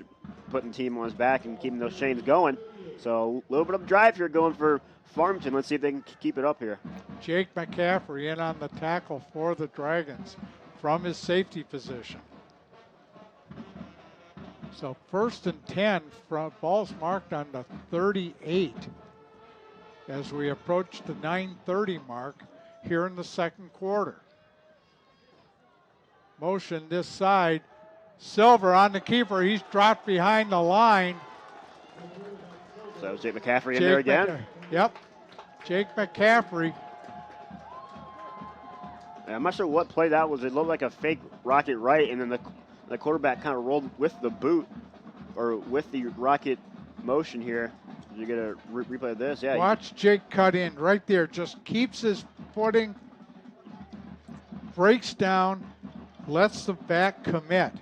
putting the team on his back and keeping those chains going. So a little bit of drive here going for Farmington. Let's see if they can keep it up here. Jake McCaffrey in on the tackle for the Dragons from his safety position. So 1st and 10, ball's marked on the 38 as we approach the 9:30 mark here in the second quarter. Motion this side. Silver on the keeper. He's dropped behind the line. So that was Jake McCaffrey in there again? Yep. Jake McCaffrey. I'm not sure what play that was. It looked like a fake rocket right, and then the quarterback kind of rolled with the boot or with the rocket motion here. You get a replay of this. Yeah. Watch Jake cut in right there. Just keeps his footing, breaks down, lets the back commit.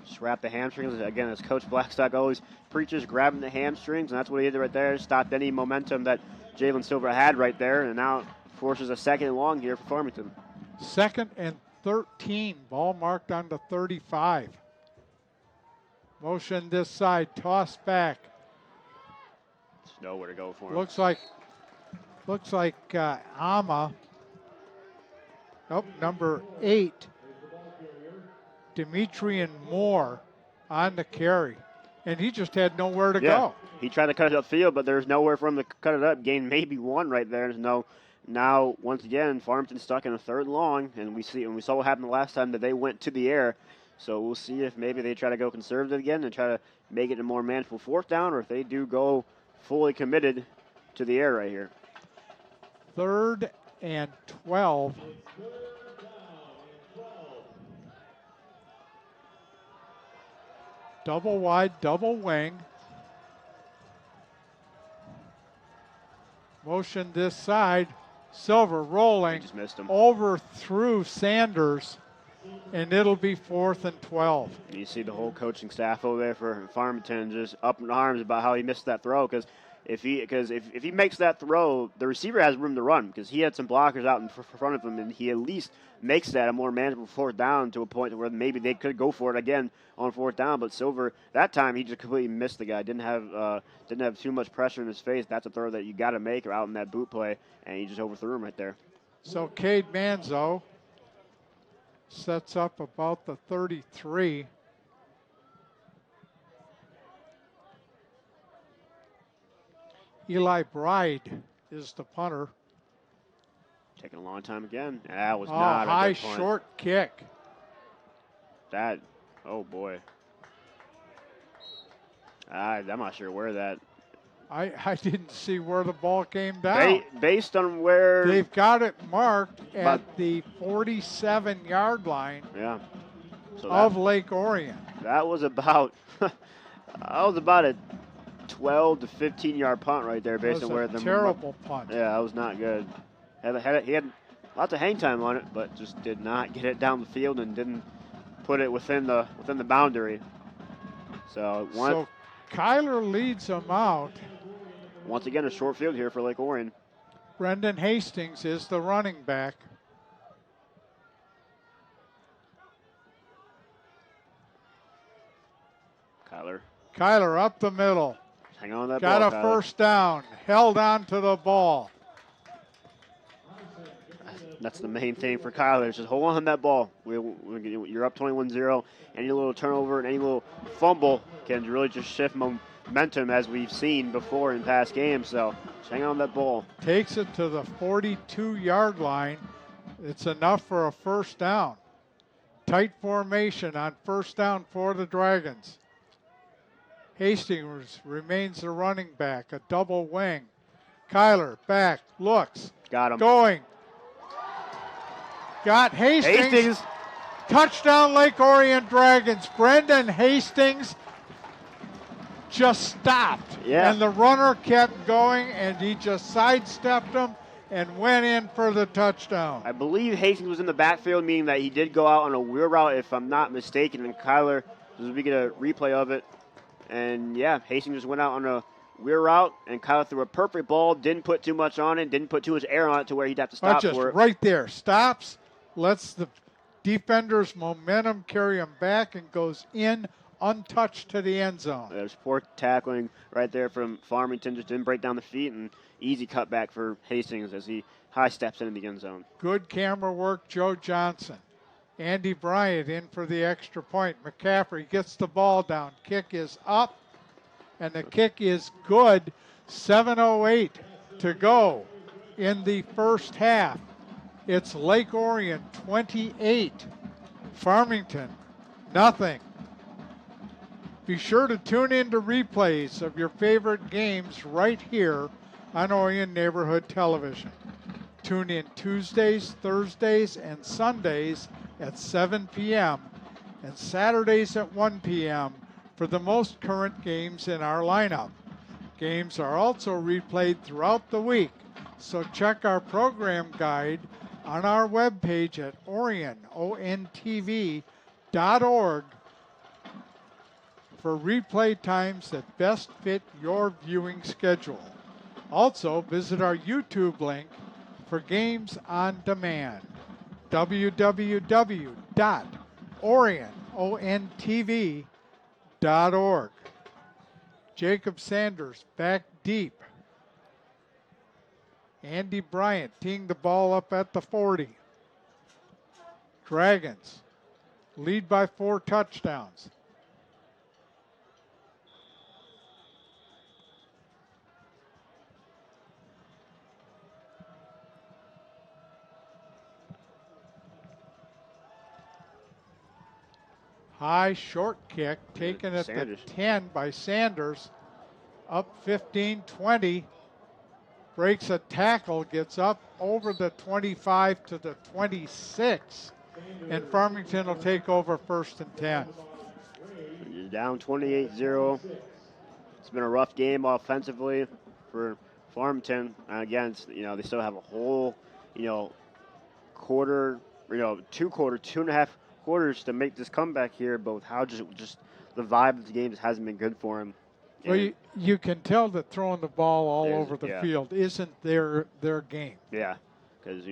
Just wrap the hamstrings. Again, as Coach Blackstock always preaches, grabbing the hamstrings, and that's what he did right there. Stopped any momentum that Jalen Silver had right there, and now forces a 2nd and long here for Farmington. 2nd and 13. Ball marked on the 35. Motion this side. Toss back. There's nowhere to go for him. Looks like Ama. Nope, number 8. Demetrian Moore on the carry. And he just had nowhere to go. He tried to cut it upfield, but there's nowhere for him to cut it up. Gained maybe 1 right there. Now, once again, Farmington stuck in a 3rd and long, and we saw what happened the last time that they went to the air. So we'll see if maybe they try to go conservative again and try to make it a more manageable 4th down, or if they do go fully committed to the air right here. 3rd and 12. Double wide, double wing. Motion this side. Silver rolling Just missed him. over through Sanders, and it'll be 4th and 12. You see the whole coaching staff over there for Farmington just up in arms about how he missed that throw, because if he makes that throw, the receiver has room to run, because he had some blockers out in front of him, and he at least makes that a more manageable 4th down to a point where maybe they could go for it again on 4th down. But Silver, that time, he just completely missed the guy. Didn't have too much pressure in his face. That's a throw that you got to make out in that boot play, and he just overthrew him right there. So Cade Manzo sets up about the 33. Eli Bride is the punter. Taking a long time again. That was not a high good punt. short kick. Oh boy. I'm not sure where that. I didn't see where the ball came down. Based on where. They've got it marked at the 47-yard line of Lake Orion. That was about a 12 to 15-yard punt right there based on where the terrible punt. Yeah, that was not good. He had lots of hang time on it, but just did not get it down the field and didn't put it within the boundary. So Kyler leads them out. Once again, a short field here for Lake Orion. Brendan Hastings is the running back. Kyler up the middle. Hang on that Got ball, a Kyler. first down. Held on to the ball. That's the main thing for Kyler. Just hold on to that ball. You're up 21-0. Any little turnover and any little fumble can really just shift momentum, as we've seen before in past games. So just hang on to that ball. Takes it to the 42-yard line. It's enough for a first down. Tight formation on first down for the Dragons. Hastings remains the running back, a double wing. Kyler back, looks. Got him. Going. Got Hastings. Touchdown Lake Orion Dragons. Brendan Hastings just stopped. Yeah. And the runner kept going, and he just sidestepped him and went in for the touchdown. I believe Hastings was in the backfield, meaning that he did go out on a wheel route, if I'm not mistaken. And Kyler, as we get a replay of it, and yeah, Hastings just went out on a wheel route, and Kyler threw a perfect ball, didn't put too much on it, didn't put too much air on it to where he'd have to stop for it. Right there, stops, lets the defender's momentum carry him back, and goes in untouched to the end zone. There's poor tackling right there from Farmington, just didn't break down the feet, and easy cutback for Hastings as he high steps into the end zone. Good camera work, Joe Johnson. Andy Bryant in for the extra point. McCaffrey gets the ball down. Kick is up, and the kick is good. 7:08 to go in the first half. It's Lake Orion 28, Farmington nothing. Be sure to tune in to replays of your favorite games right here on Orion Neighborhood Television. Tune in Tuesdays, Thursdays, and Sundays at 7 p.m. and Saturdays at 1 p.m. for the most current games in our lineup. Games are also replayed throughout the week, so check our program guide on our webpage at ONTV.org for replay times that best fit your viewing schedule. Also, visit our YouTube link for games on demand. www.ONTV.org. Jacob Sanders back deep. Andy Bryant teeing the ball up at the 40. Dragons lead by 4 touchdowns. High short kick taken at the 10 by Sanders. Up 15-20. Breaks a tackle, gets up over the 25 to the 26. And Farmington will take over 1st and 10. You're down 28-0. It's been a rough game offensively for Farmington. Again, they still have a whole, quarter, 2.5 quarters to make this comeback here, but with how just the vibe of the game just hasn't been good for him. Well, you can tell that throwing the ball all over the field isn't their game. Yeah, because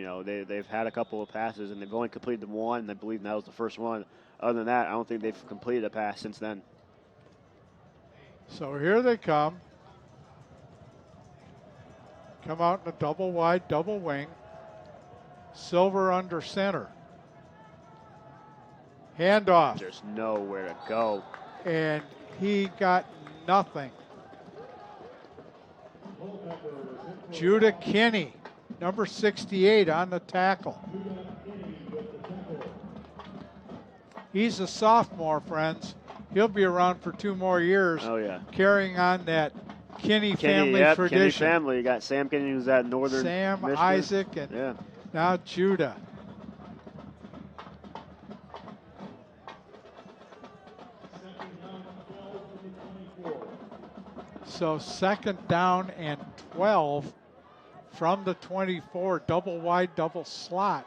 they've had a couple of passes and they've only completed the one, and I believe that was the first one. Other than that, I don't think they've completed a pass since then. So here they come. Come out in a double wide, double wing. Silver under center. Handoff. There's nowhere to go. And he got nothing. Judah Kinney, number 68 on the tackle. He's a sophomore, friends. He'll be around for 2 more years. Oh, yeah. Carrying on that Kinney family tradition. Kinney family. You got Sam Kinney, who's at Northern Sam, Michigan. Isaac, and now Judah. So 2nd down and 12 from the 24, double wide, double slot.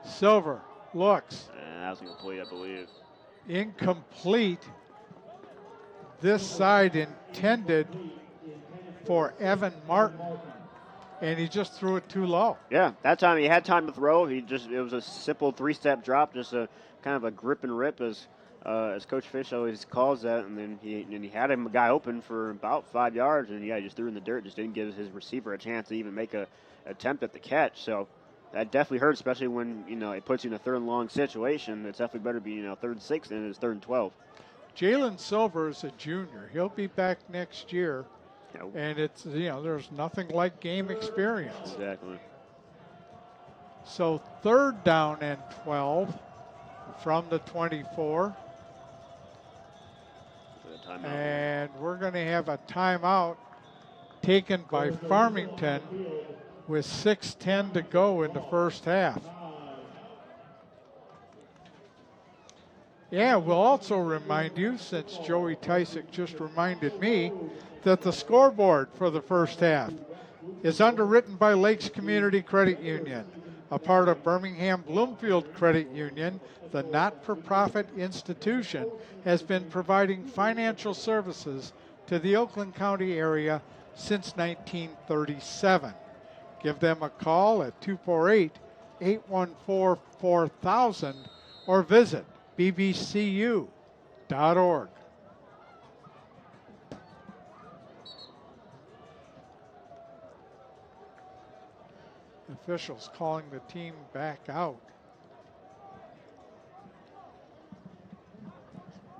Silver looks. And that was incomplete, I believe. Incomplete. This side intended for Evan Martin, and he just threw it too low. Yeah, that time he had time to throw. It was a simple 3-step drop, just a kind of a grip and rip as Coach Fish always calls that. And then he had a guy open for about 5 yards, and he just threw in the dirt, just didn't give his receiver a chance to even make a attempt at the catch. So that definitely hurts, especially when it puts you in a 3rd and long situation. It's definitely better to be 3rd and 6 than it is 3rd and 12. Jalen Silver is a junior. He'll be back next year. Yep. And it's, there's nothing like game experience. Exactly. So 3rd down and 12 from the 24. And we're going to have a timeout taken by Farmington with 6:10 to go in the first half. Yeah, we'll also remind you, since Joey Tysick just reminded me, that the scoreboard for the first half is underwritten by Lakes Community Credit Union, a part of Birmingham Bloomfield Credit Union. The not-for-profit institution has been providing financial services to the Oakland County area since 1937. Give them a call at 248-814-4000 or visit bbcu.org. Officials calling the team back out.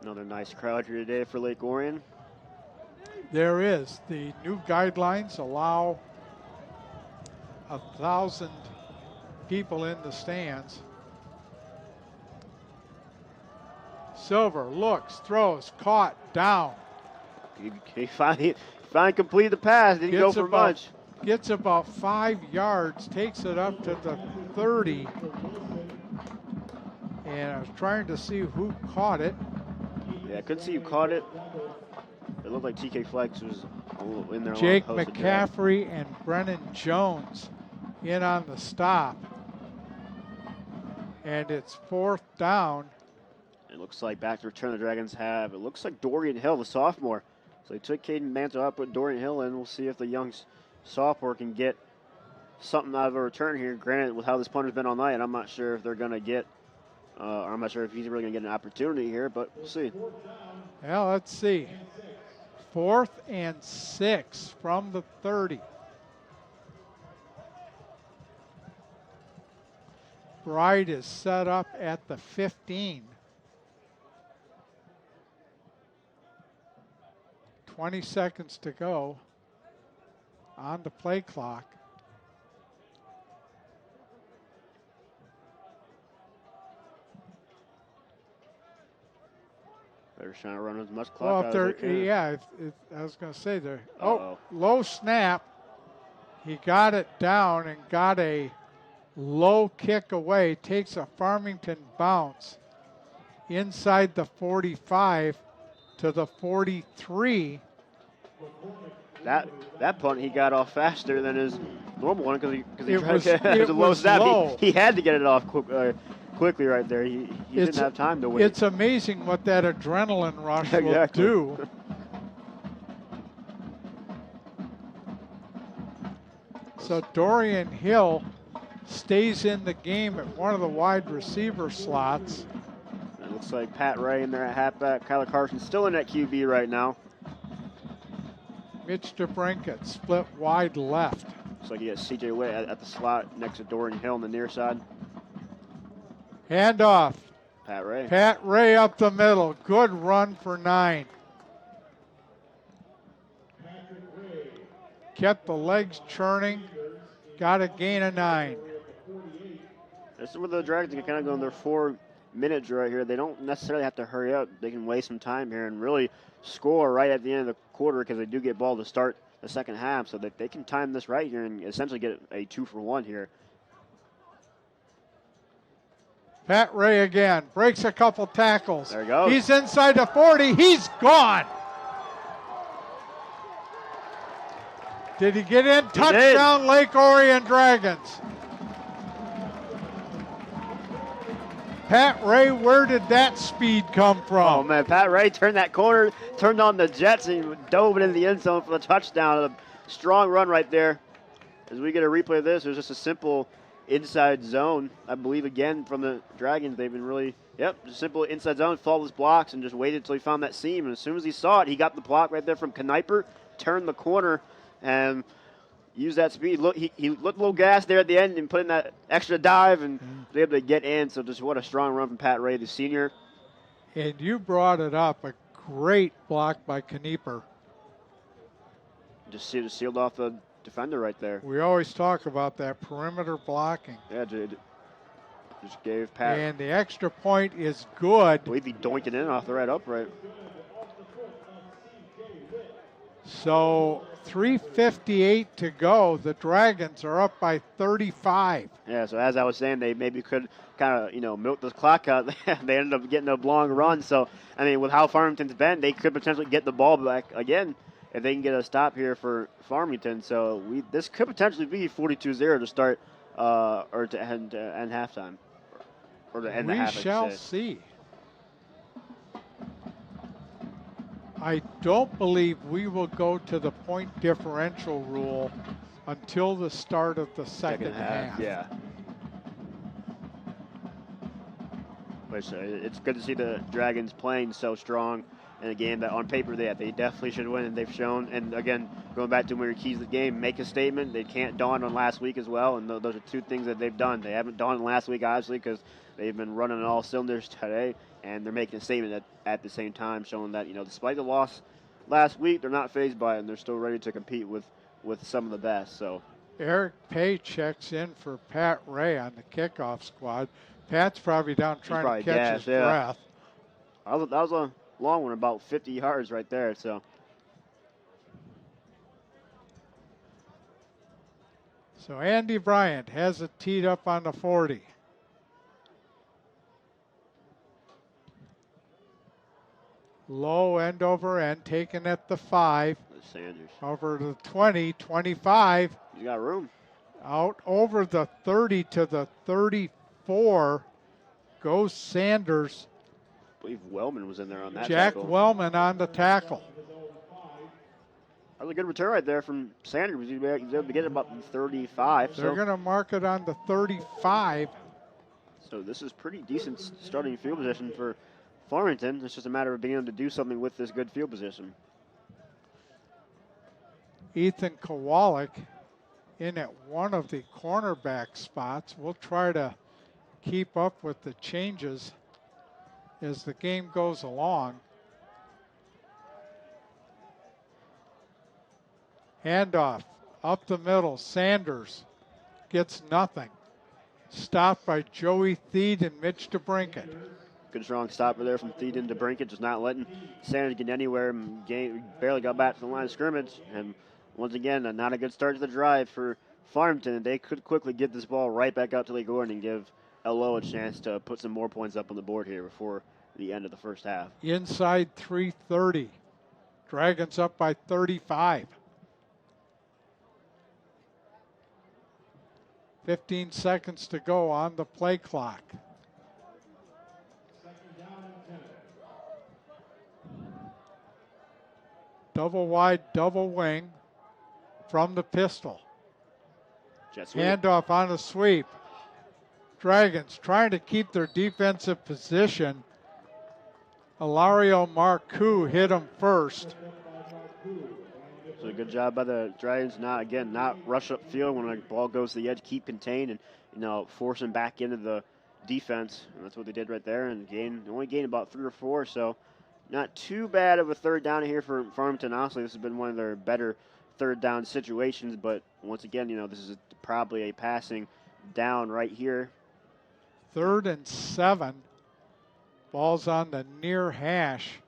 Another nice crowd here today for Lake Orion. There is. The new guidelines allow 1,000 people in the stands. Silver looks, throws, caught, down. He finally completed the pass. Didn't go for much. Gets about 5 yards, takes it up to the 30. And I was trying to see who caught it. Yeah, I couldn't see who caught it. It looked like TK Flex was in there. Jake McCaffrey and Brennan Jones in on the stop. And it's 4th down. It looks like back to return the Dragons have. It looks like Dorian Hill, the sophomore. So they took Caden Mantle out, put Dorian Hill in. We'll see if the young sophomore can get something out of a return here. Granted, with how this punter's been all night, I'm not sure if they're going to get, I'm not sure if he's really going to get an opportunity here, but we'll see. Well, let's see. 4th and 6 from the 30. Bright is set up at the 15. 20 seconds to go on the play clock. They're trying to run as much clock out as they can. Yeah, I was going to say there. Low snap. He got it down and got a low kick away. Takes a Farmington bounce inside the 45 to the 43. That punt he got off faster than his normal one because he tried to get it a low snap. Low. He had to get it off quickly right there. He didn't have time to wait. It's amazing what that adrenaline rush will do. So Dorian Hill stays in the game at one of the wide receiver slots. It looks like Pat Ray in there at halfback. Kyler Carson still in at QB right now. Mitch DeBrinket split wide left. Looks like he has CJ Witt at the slot next to Dorian Hill on the near side. Handoff. Pat Ray. Pat Ray up the middle. Good run for 9. Kept the legs churning. Got a gain of 9. This is where the Dragons can kind of go in their 4 minutes right here. They don't necessarily have to hurry up. They can waste some time here and really score right at the end of the quarter because they do get ball to start the second half, so that they can time this right here and essentially get a 2-for-1 here. Pat Ray again, breaks a couple tackles. There he goes. He's inside the 40, he's gone. Did he get in? Touchdown, Lake Orion Dragons. Pat Ray, where did that speed come from? Oh, man, Pat Ray turned that corner, turned on the Jets, and dove it into the end zone for the touchdown. A strong run right there. As we get a replay of this, it was just a simple inside zone. I believe, again, from the Dragons, they've been really, just simple inside zone, flawless blocks, and just waited until he found that seam. And as soon as he saw it, he got the block right there from Kniper, turned the corner, and used that speed. Look, he looked a little gassed there at the end and put in that extra dive and was able to get in. So just what a strong run from Pat Ray, the senior. And you brought it up, a great block by Knieper. Just sealed off the defender right there. We always talk about that perimeter blocking. Yeah, just gave Pat. And the extra point is good. I believe he doinked it in off the right upright. So 3:58 to go. The Dragons are up by 35. Yeah, so as I was saying, they maybe could kind of, milk this clock out. They ended up getting a long run. So, I mean, with how Farmington's been, they could potentially get the ball back again if they can get a stop here for Farmington. So this could potentially be 42-0 to start or to end halftime. Or to end the half, We shall see. I don't believe we will go to the point differential rule until the start of the second half. Yeah. Which it's good to see the Dragons playing so strong in a game that on paper they definitely should win, and they've shown. And again, going back to one of your keys of the game, make a statement. They can't dawn on last week as well, and those are two things that they've done. They haven't dawned on last week, obviously, because they've been running on all cylinders today, and they're making a statement at the same time, showing that, despite the loss last week, they're not fazed by it, and they're still ready to compete with some of the best. So Eric Pay checks in for Pat Ray on the kickoff squad. Pat's probably down trying to catch his breath. That was a long one, about 50 yards right there. So Andy Bryant has it teed up on the 40. Low end over end, taken at the 5. Sanders. Over to the 20, 25. You got room. Out over the 30 to the 34 goes Sanders. I believe Wellman was in there on that Jack tackle. Wellman on the tackle. That was a good return right there from Sanders. He was able to get it about 35. They're going to mark it on the 35. So this is pretty decent starting field position for Farmington. It's just a matter of being able to do something with this good field position. Ethan Kowalik in at one of the cornerback spots. We'll try to keep up with the changes as the game goes along. Handoff up the middle. Sanders gets nothing. Stopped by Joey Theed and Mitch DeBrinket. Good strong stopper there from Theed to Brinkett, just not letting Sanders get anywhere. Barely got back to the line of scrimmage. And once again, not a good start to the drive for Farmington. They could quickly get this ball right back out to Lake Orion and give LO a chance to put some more points up on the board here before the end of the first half. Inside 3:30. Dragons up by 35. 15 seconds to go on the play clock. Double wide, double wing from the pistol. Handoff on the sweep. Dragons trying to keep their defensive position. Ilario Marcoux hit him first. So a good job by the Dragons, not rush up field when the ball goes to the edge, keep contained and force them back into the defense. And that's what they did right there, and only gained about 3 or 4. So not too bad of a third down here for Farmington. Honestly, this has been one of their better third down situations, but once again, this is probably a passing down right here. 3rd and 7. Ball's on the near hash,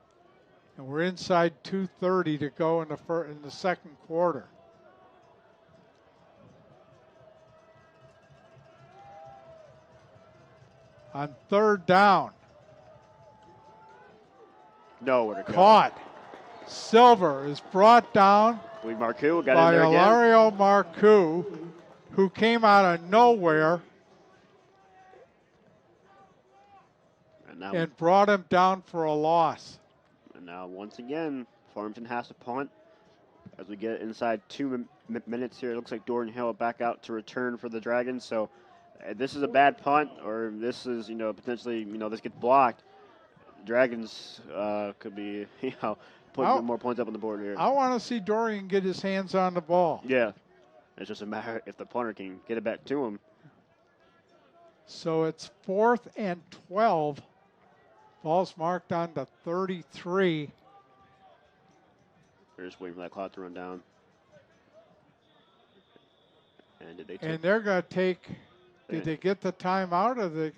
and we're inside 2:30 to go in the second quarter. on 3rd down. Nowhere to go. Caught. Silver is brought down We Marcoux got by in there again. Ilario Marcoux, who came out of nowhere and brought him down for a loss. And now, once again, Farmington has to punt. As we get inside 2 minutes here, it looks like Dorian Hill back out to return for the Dragons. So this is a bad punt, or this is, potentially, this gets blocked. Dragons could be, putting more points up on the board here. I want to see Dorian get his hands on the ball. Yeah. It's just a matter if the punter can get it back to him. So it's 4th and 12. Ball's marked on the 33. They're just waiting for that clock to run down. And did they take? And they're going to take. Did they get the timeout or the? I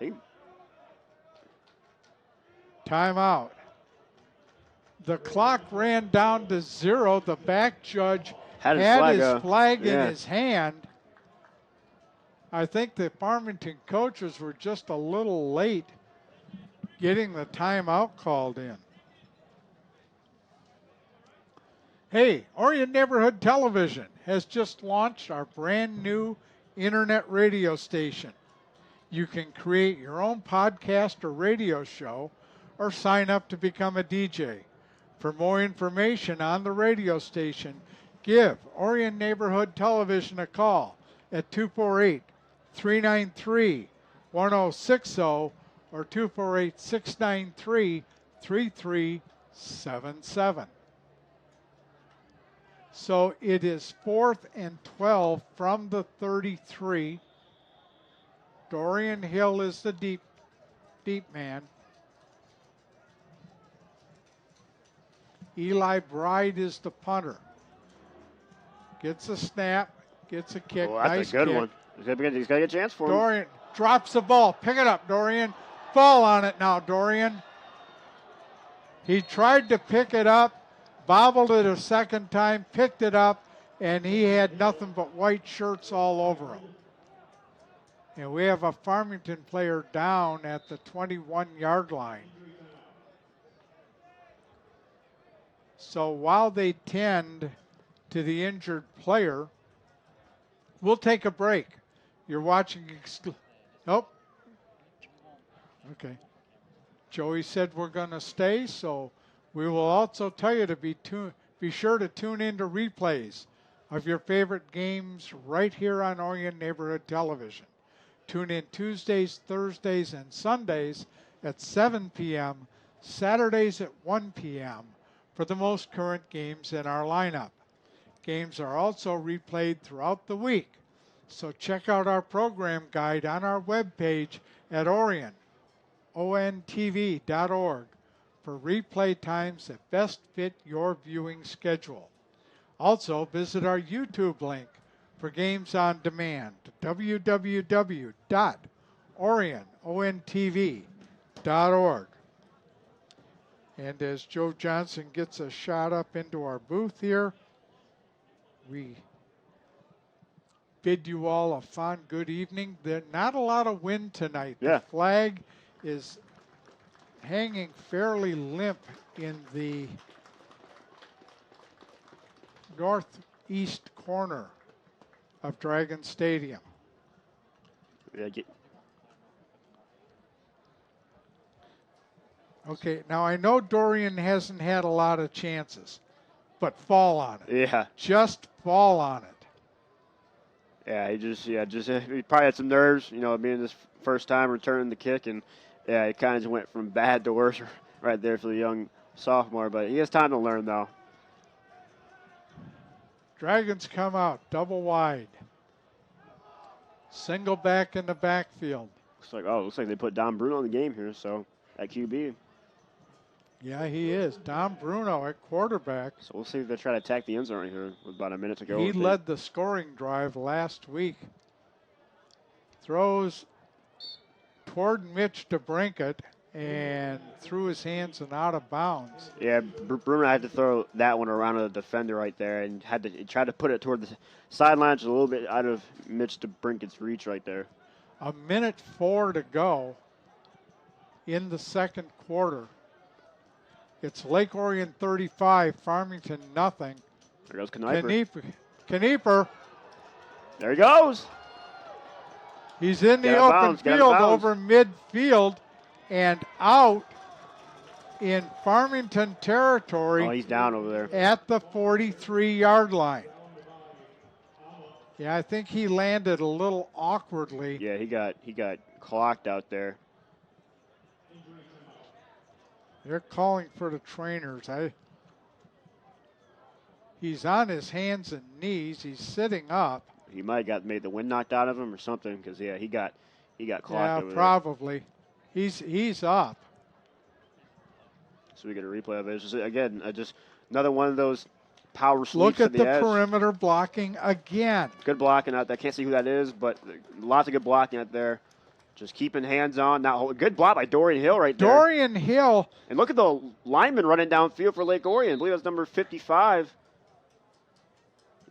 think. Timeout. The clock ran down to 0. The back judge had his flag in his hand. I think the Farmington coaches were just a little late getting the timeout called in. Hey, Orion Neighborhood Television has just launched our brand new internet radio station. You can create your own podcast or radio show or sign up to become a DJ. For more information on the radio station, give Orion Neighborhood Television a call at 248-393-1060 or 248-693-3377. So it is 4th and 12 from the 33. Dorian Hill is the deep man. Eli Bride is the punter. Gets a snap, gets a kick. Oh, that's nice a good kick. one. He's got to get a chance for him. Dorian drops the ball. Pick it up, Dorian. Fall on it now, Dorian. He tried to pick it up, bobbled it a second time, picked it up, and he had nothing but white shirts all over him. And we have a Farmington player down at the 21-yard line. So while they tend to the injured player, we'll take a break. You're watching. Nope. Okay. Joey said we're going to stay, so we will also tell you to be sure to tune in to replays of your favorite games right here on Orion Neighborhood Television. Tune in Tuesdays, Thursdays, and Sundays at 7 p.m., Saturdays at 1 p.m. for the most current games in our lineup. Games are also replayed throughout the week, so check out our program guide on our webpage at Orion, ontv.org, for replay times that best fit your viewing schedule. Also, visit our YouTube link for games on demand, www.oriontv.org. And as Joe Johnson gets a shot up into our booth here, we bid you all a fond good evening. There's not a lot of wind tonight. Yeah. The flag is hanging fairly limp in the northeast corner of Dragon Stadium. Yeah, Okay, now I know Dorian hasn't had a lot of chances, but fall on it. Yeah. Just fall on it. Yeah, he probably had some nerves, being his first time returning the kick, and yeah, it kind of just went from bad to worse right there for the young sophomore, but he has time to learn, though. Dragons come out, double wide. Single back in the backfield. Looks like they put Don Bruno in the game here, so at QB. Yeah, he is. Don Bruno at quarterback. So we'll see if they try to attack the end zone right here with about a minute to go. He led the scoring drive last week. Throws toward Mitch DeBrinket and threw his hands and out of bounds. Yeah, Bruno had to throw that one around a defender right there and try to put it toward the sidelines, a little bit out of Mitch DeBrinket's reach right there. A minute 4 to go in the second quarter. It's Lake Orion 35, Farmington nothing. There goes Knieper. Knieper. There he goes. He's in the open field over midfield and out in Farmington territory. Oh, he's down over there. At the 43-yard line. Yeah, I think he landed a little awkwardly. Yeah, he got clocked out there. They're calling for the trainers. He's on his hands and knees. He's sitting up. He might have made the wind knocked out of him or something, because yeah, he got clocked over there. Probably. He's up. So we get a replay of it. It's just, again, just another one of those power sweeps. Look at the edge. perimeter blocking again. Good blocking out there. Can't see who that is, but lots of good blocking out there. Just keeping hands on. Now, good block by Dorian Hill right there. Dorian Hill. And look at the lineman running downfield for Lake Orion. I believe that's number 55.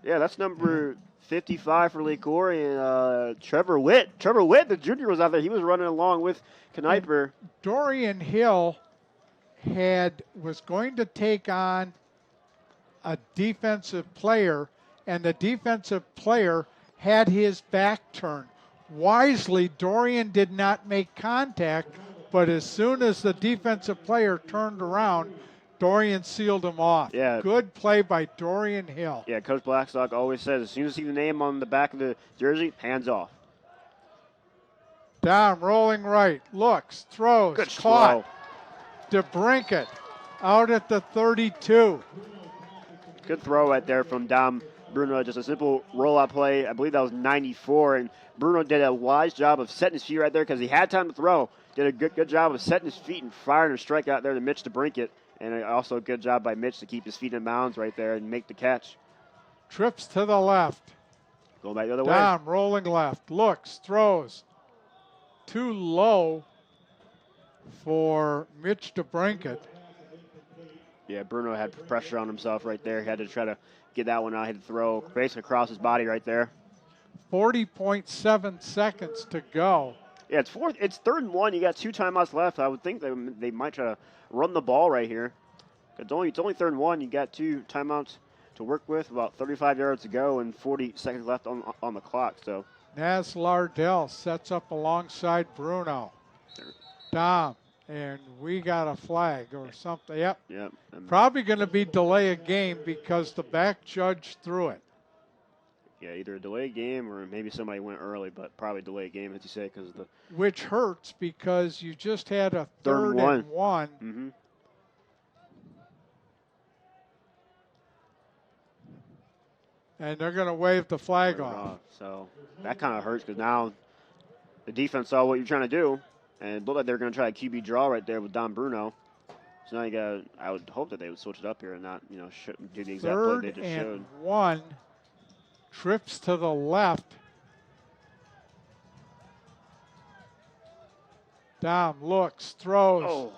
Yeah, that's number 55 for Lake Orion. Trevor Witt. Trevor Witt, the junior, was out there. He was running along with Knieper. Dorian Hill was going to take on a defensive player, and the defensive player had his back turned. Wisely, Dorian did not make contact, but as soon as the defensive player turned around, Dorian sealed him off. Yeah. Good play by Dorian Hill. Yeah, Coach Blackstock always says, as soon as you see the name on the back of the jersey, hands off. Down, rolling right, looks, throws, Good caught. throw. DeBrinket out at the 32. Good throw right there from Dom Bruno. Just a simple rollout play. I believe that was 94, and Bruno did a wise job of setting his feet right there because he had time to throw. Did a good job of setting his feet and firing a strike out there to Mitch DeBrinket. And also a good job by Mitch to keep his feet in bounds right there and make the catch. Trips to the left. Going back the other way. Down, rolling left. Looks, throws. Too low for Mitch DeBrinket. Yeah, Bruno had pressure on himself right there. He had to try to get that one out. He had to throw basically across his body right there. 40.7 seconds to go. Yeah, it's 3rd and 1. You got 2 timeouts left. I would think they might try to run the ball right here. It's only 3rd and 1. You got 2 timeouts to work with, about 35 yards to go, and 40 seconds left on the clock. So Naz Lardell sets up alongside Bruno. Dom, and we got a flag or something. Yep. Probably going to be delay a game because the back judge threw it. Yeah, either a delay game or maybe somebody went early, but probably delay game, as you say, because the. Which hurts because you just had a third and one. Mm-hmm. And they're going to wave the flag off. So that kind of hurts because now the defense saw what you're trying to do, and it looked like they're going to try a QB draw right there with Don Bruno. So now I would hope that they would switch it up here and not, do the exact play they just showed. 3rd and 1. Trips to the left. Dom looks, throws. Oh.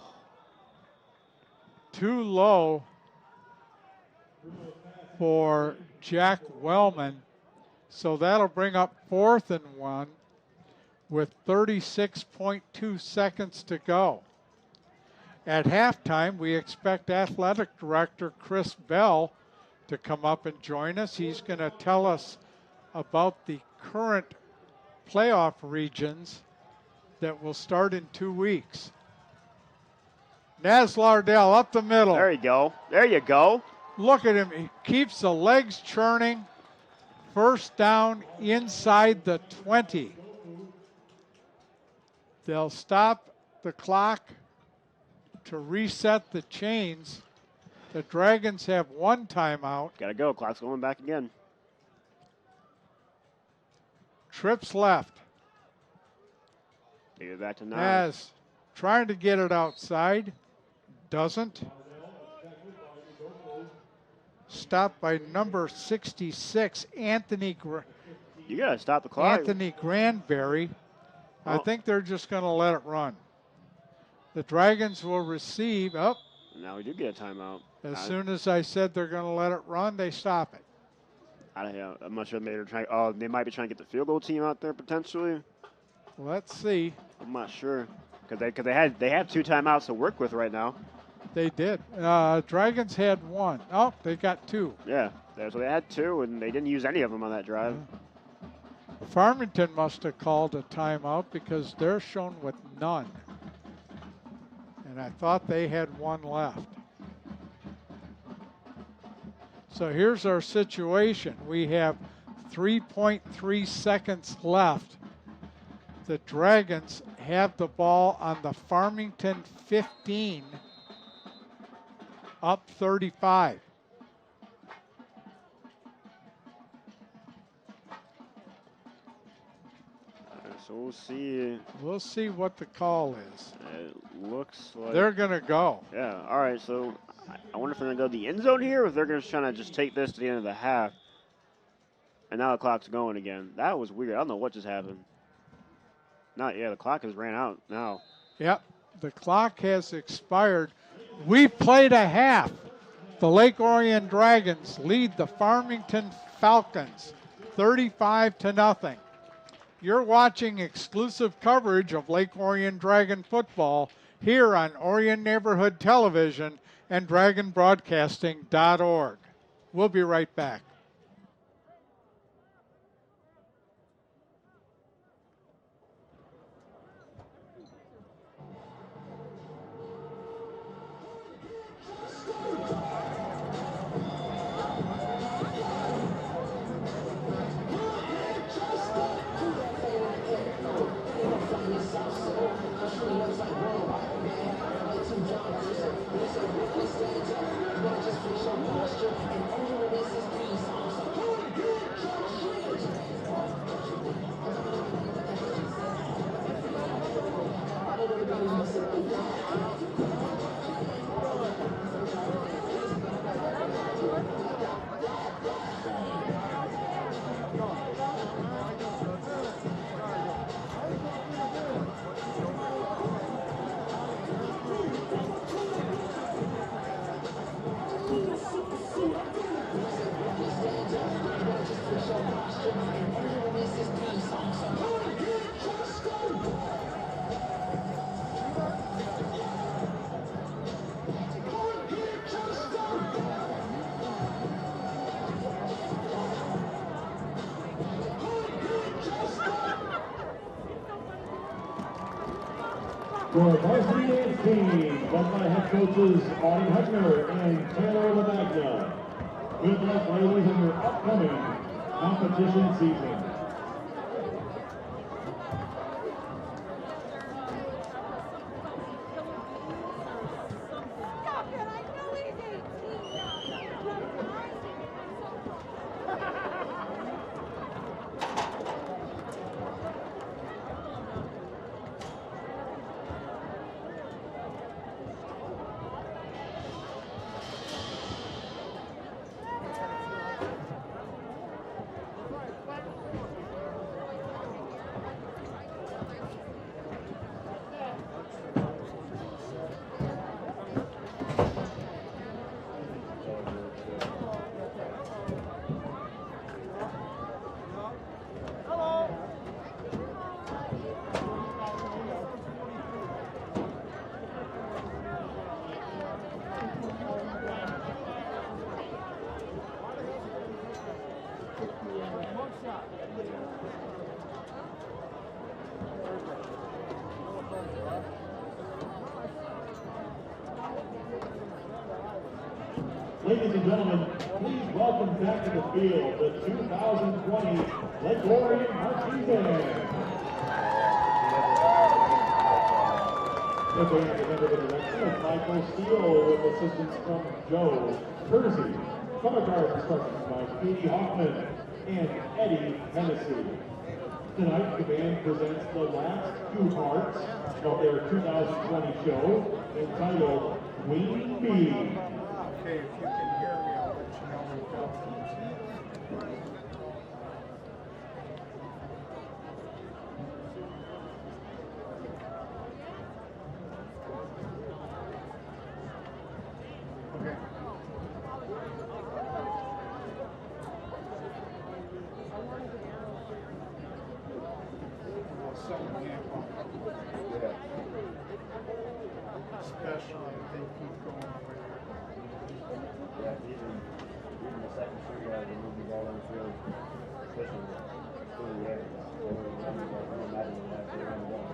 Too low for Jack Wellman. So that'll bring up 4th and 1 with 36.2 seconds to go. At halftime, we expect Athletic Director Chris Bell to come up and join us. He's going to tell us about the current playoff regions that will start in 2 weeks. Naz Lardell up the middle. There you go. There you go. Look at him. He keeps the legs churning. 1st down inside the 20. They'll stop the clock to reset the chains. The Dragons have 1 timeout. Got to go. Clock's going back again. Trips left. Take it back to 9. As trying to get it outside. Doesn't. Stopped by number 66, Anthony. You got to stop the clock. Anthony Granberry. I think they're just going to let it run. The Dragons will receive. Oh. Now we do get a timeout. As soon as I said they're going to let it run, they stop it. I don't know. I'm not sure they might be trying to get the field goal team out there potentially. Let's see. I'm not sure because they have 2 timeouts to work with right now. They did. Dragons had 1. Oh, they got 2. Yeah, so they had 2, and they didn't use any of them on that drive. Farmington must have called a timeout because they're shown with none. And I thought they had 1 left. So here's our situation. We have 3.3 seconds left. The Dragons have the ball on the Farmington 15, up 35. So we'll see. We'll see what the call is. It looks like They're going to go. Yeah. All right. So I wonder if they're going to go to the end zone here, or if they're going to try to just take this to the end of the half. And now the clock's going again. That was weird. I don't know what just happened. The clock has ran out now. Yep, the clock has expired. We played a half. The Lake Orion Dragons lead the Farmington Falcons 35-0. You're watching exclusive coverage of Lake Orion Dragon football here on Orion Neighborhood Television and DragonBroadcasting.org. We'll be right back. For Varsity dance team, led by head coaches Orion Huckner and Taylor LaMagna. Good luck, ladies, in your upcoming competition season. Ladies and gentlemen, please welcome back to the field the 2020 Lake Orion Marching Band. The band is under the direction of Michael Steele with assistance from Joe Kersey. Color guard instructions by Katie Hoffman and Eddie Hennessy. Tonight, the band presents the last 2 parts of their 2020 show entitled Queen Bee. Okay, if you can hear me, I'll let you know we've got okay. Well, especially if they keep going over there. Yeah, even the second shooter guys will move the ball on the field, especially through the air. Don't imagine that they're on the ball.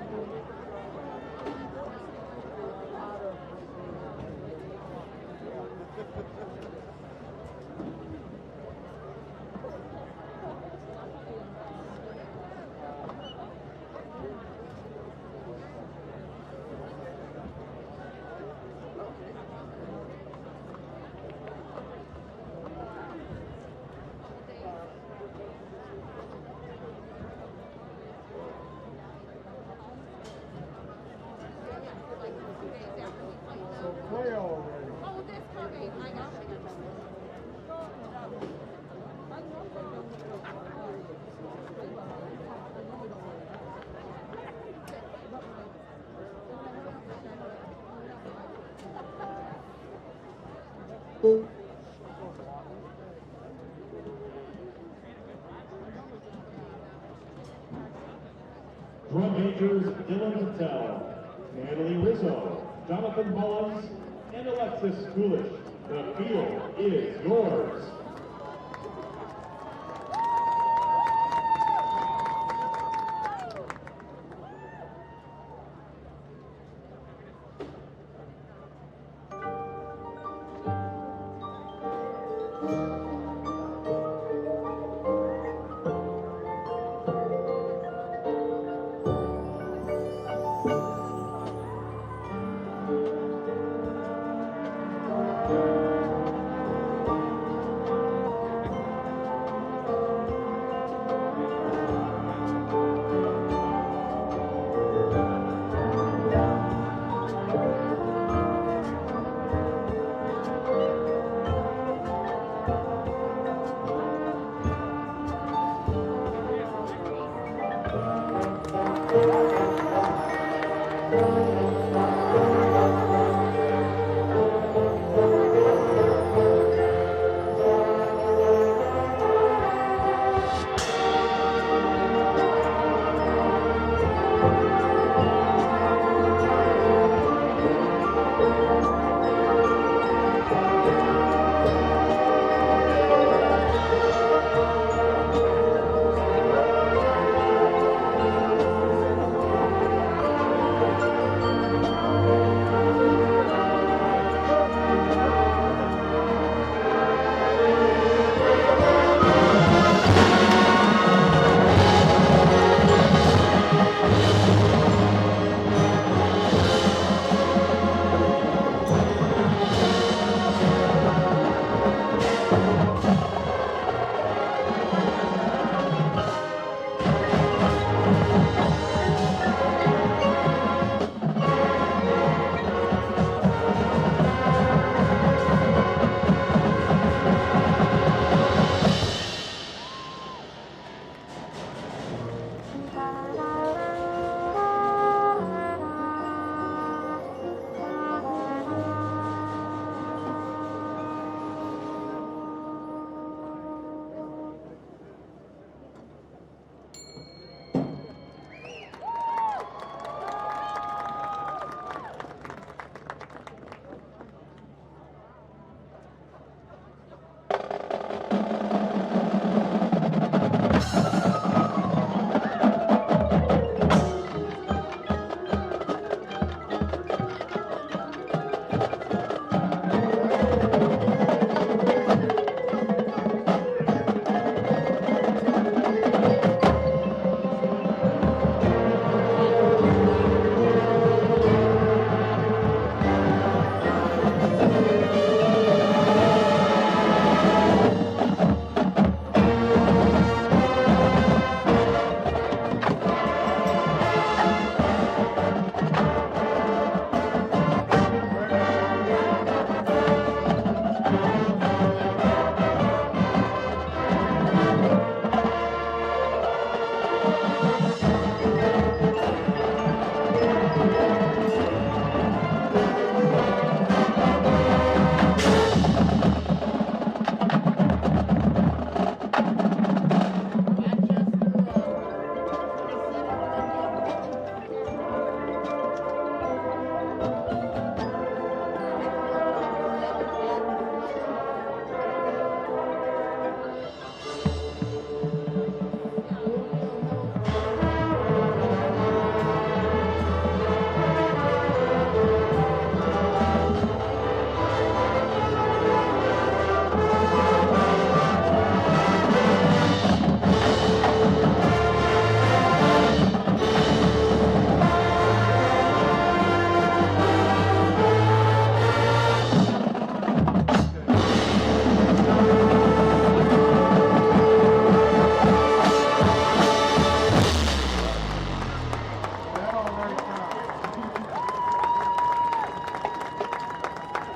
So play already. Oh, this coming. I know. Drum majors Dylan Patel, Natalie Rizzo, Jonathan Mullins, and Alexis Coolish. The field is yours.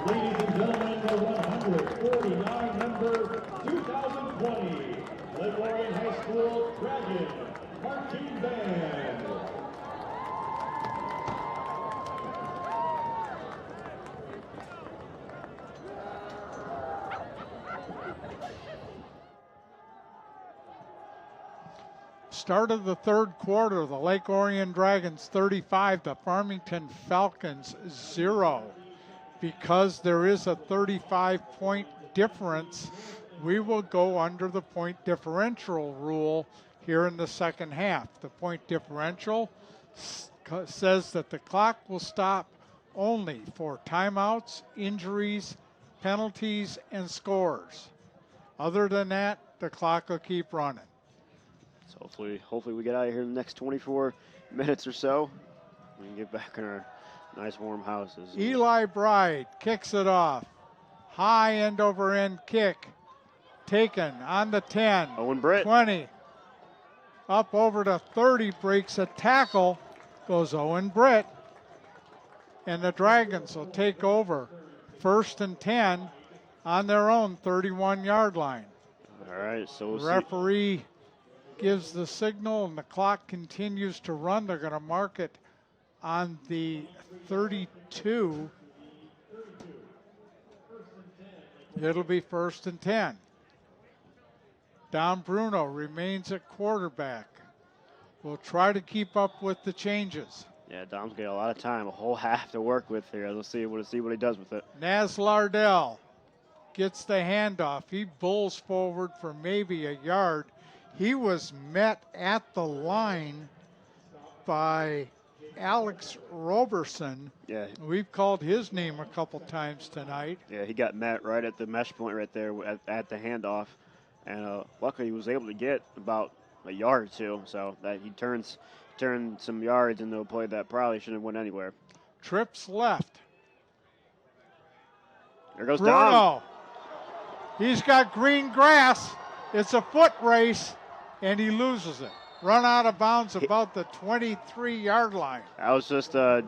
Ladies and gentlemen, the 149 member 2020 Lake Orion High School Dragon Marching Band. Start of the third quarter, the Lake Orion Dragons 35, the Farmington Falcons 0. Because there is a 35-point difference, we will go under the point differential rule here in the second half. The point differential says that the clock will stop only for timeouts, injuries, penalties, and scores. Other than that, the clock will keep running. So hopefully we get out of here in the next 24 minutes or so. We can get back in our nice warm houses. Eli Bride kicks it off. High end over end kick. Taken on the 10. Owen Britt. 20. Up over to 30. Breaks a tackle. Goes Owen Britt. And the Dragons will take over. 1st and 10 on their own 31-yard line. All right, so we'll see. Referee gives the signal and the clock continues to run. They're going to mark it on the 32. It'll be 1st and 10. Don Bruno remains at quarterback. We'll try to keep up with the changes. Yeah, Dom's got a lot of time, a whole half to work with here. Let's see what he does with it. Naz Lardell gets the handoff. He bulls forward for maybe a yard. He was met at the line by Alex Roberson. Yeah. We've called his name a couple times tonight. Yeah, he got met right at the mesh point right there at the handoff. And luckily he was able to get about a yard or two. So that he turned some yards into a play that probably shouldn't have went anywhere. Trips left. There goes Bruno. Dom. He's got green grass. It's a foot race, and he loses it. Run out of bounds about the 23-yard line. That was just a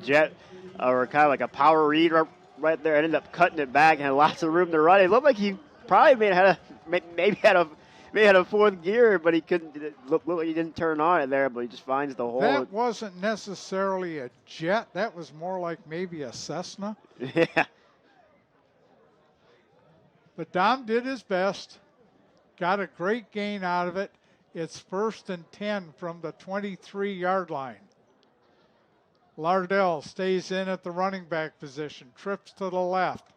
jet, or kind of like a power read right there. Ended up cutting it back and had lots of room to run. It looked like he probably maybe had a fourth gear, but he couldn't. It looked like he didn't turn on it there, but he just finds the hole. That wasn't necessarily a jet. That was more like maybe a Cessna. Yeah. But Dom did his best. Got a great gain out of it. It's 1st and 10 from the 23-yard line. Lardell stays in at the running back position. Trips to the left.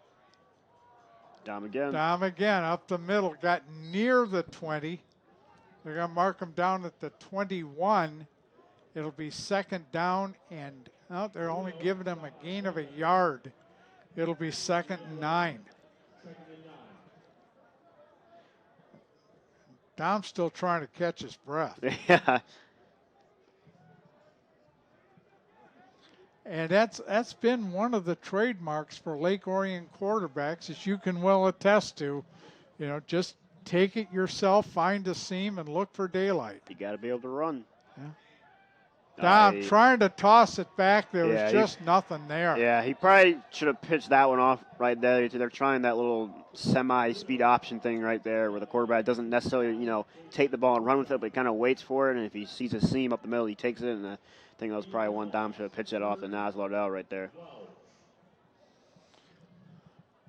Dom again. Dom again up the middle. Got near the 20. They're going to mark him down at the 21. It'll be 2nd down, and they're only giving him a gain of a yard. It'll be 2nd and 9. Dom's still trying to catch his breath. Yeah. And that's been one of the trademarks for Lake Orion quarterbacks, as you can well attest to. Just take it yourself, find a seam, and look for daylight. You got to be able to run. Yeah. Dom trying to toss it back. There was just nothing there. Yeah, he probably should have pitched that one off right there. They're trying that little semi-speed option thing right there where the quarterback doesn't necessarily, take the ball and run with it, but he kind of waits for it. And if he sees a seam up the middle, he takes it. And I think that was probably one Dom should have pitched it off to Naz Lardell right there.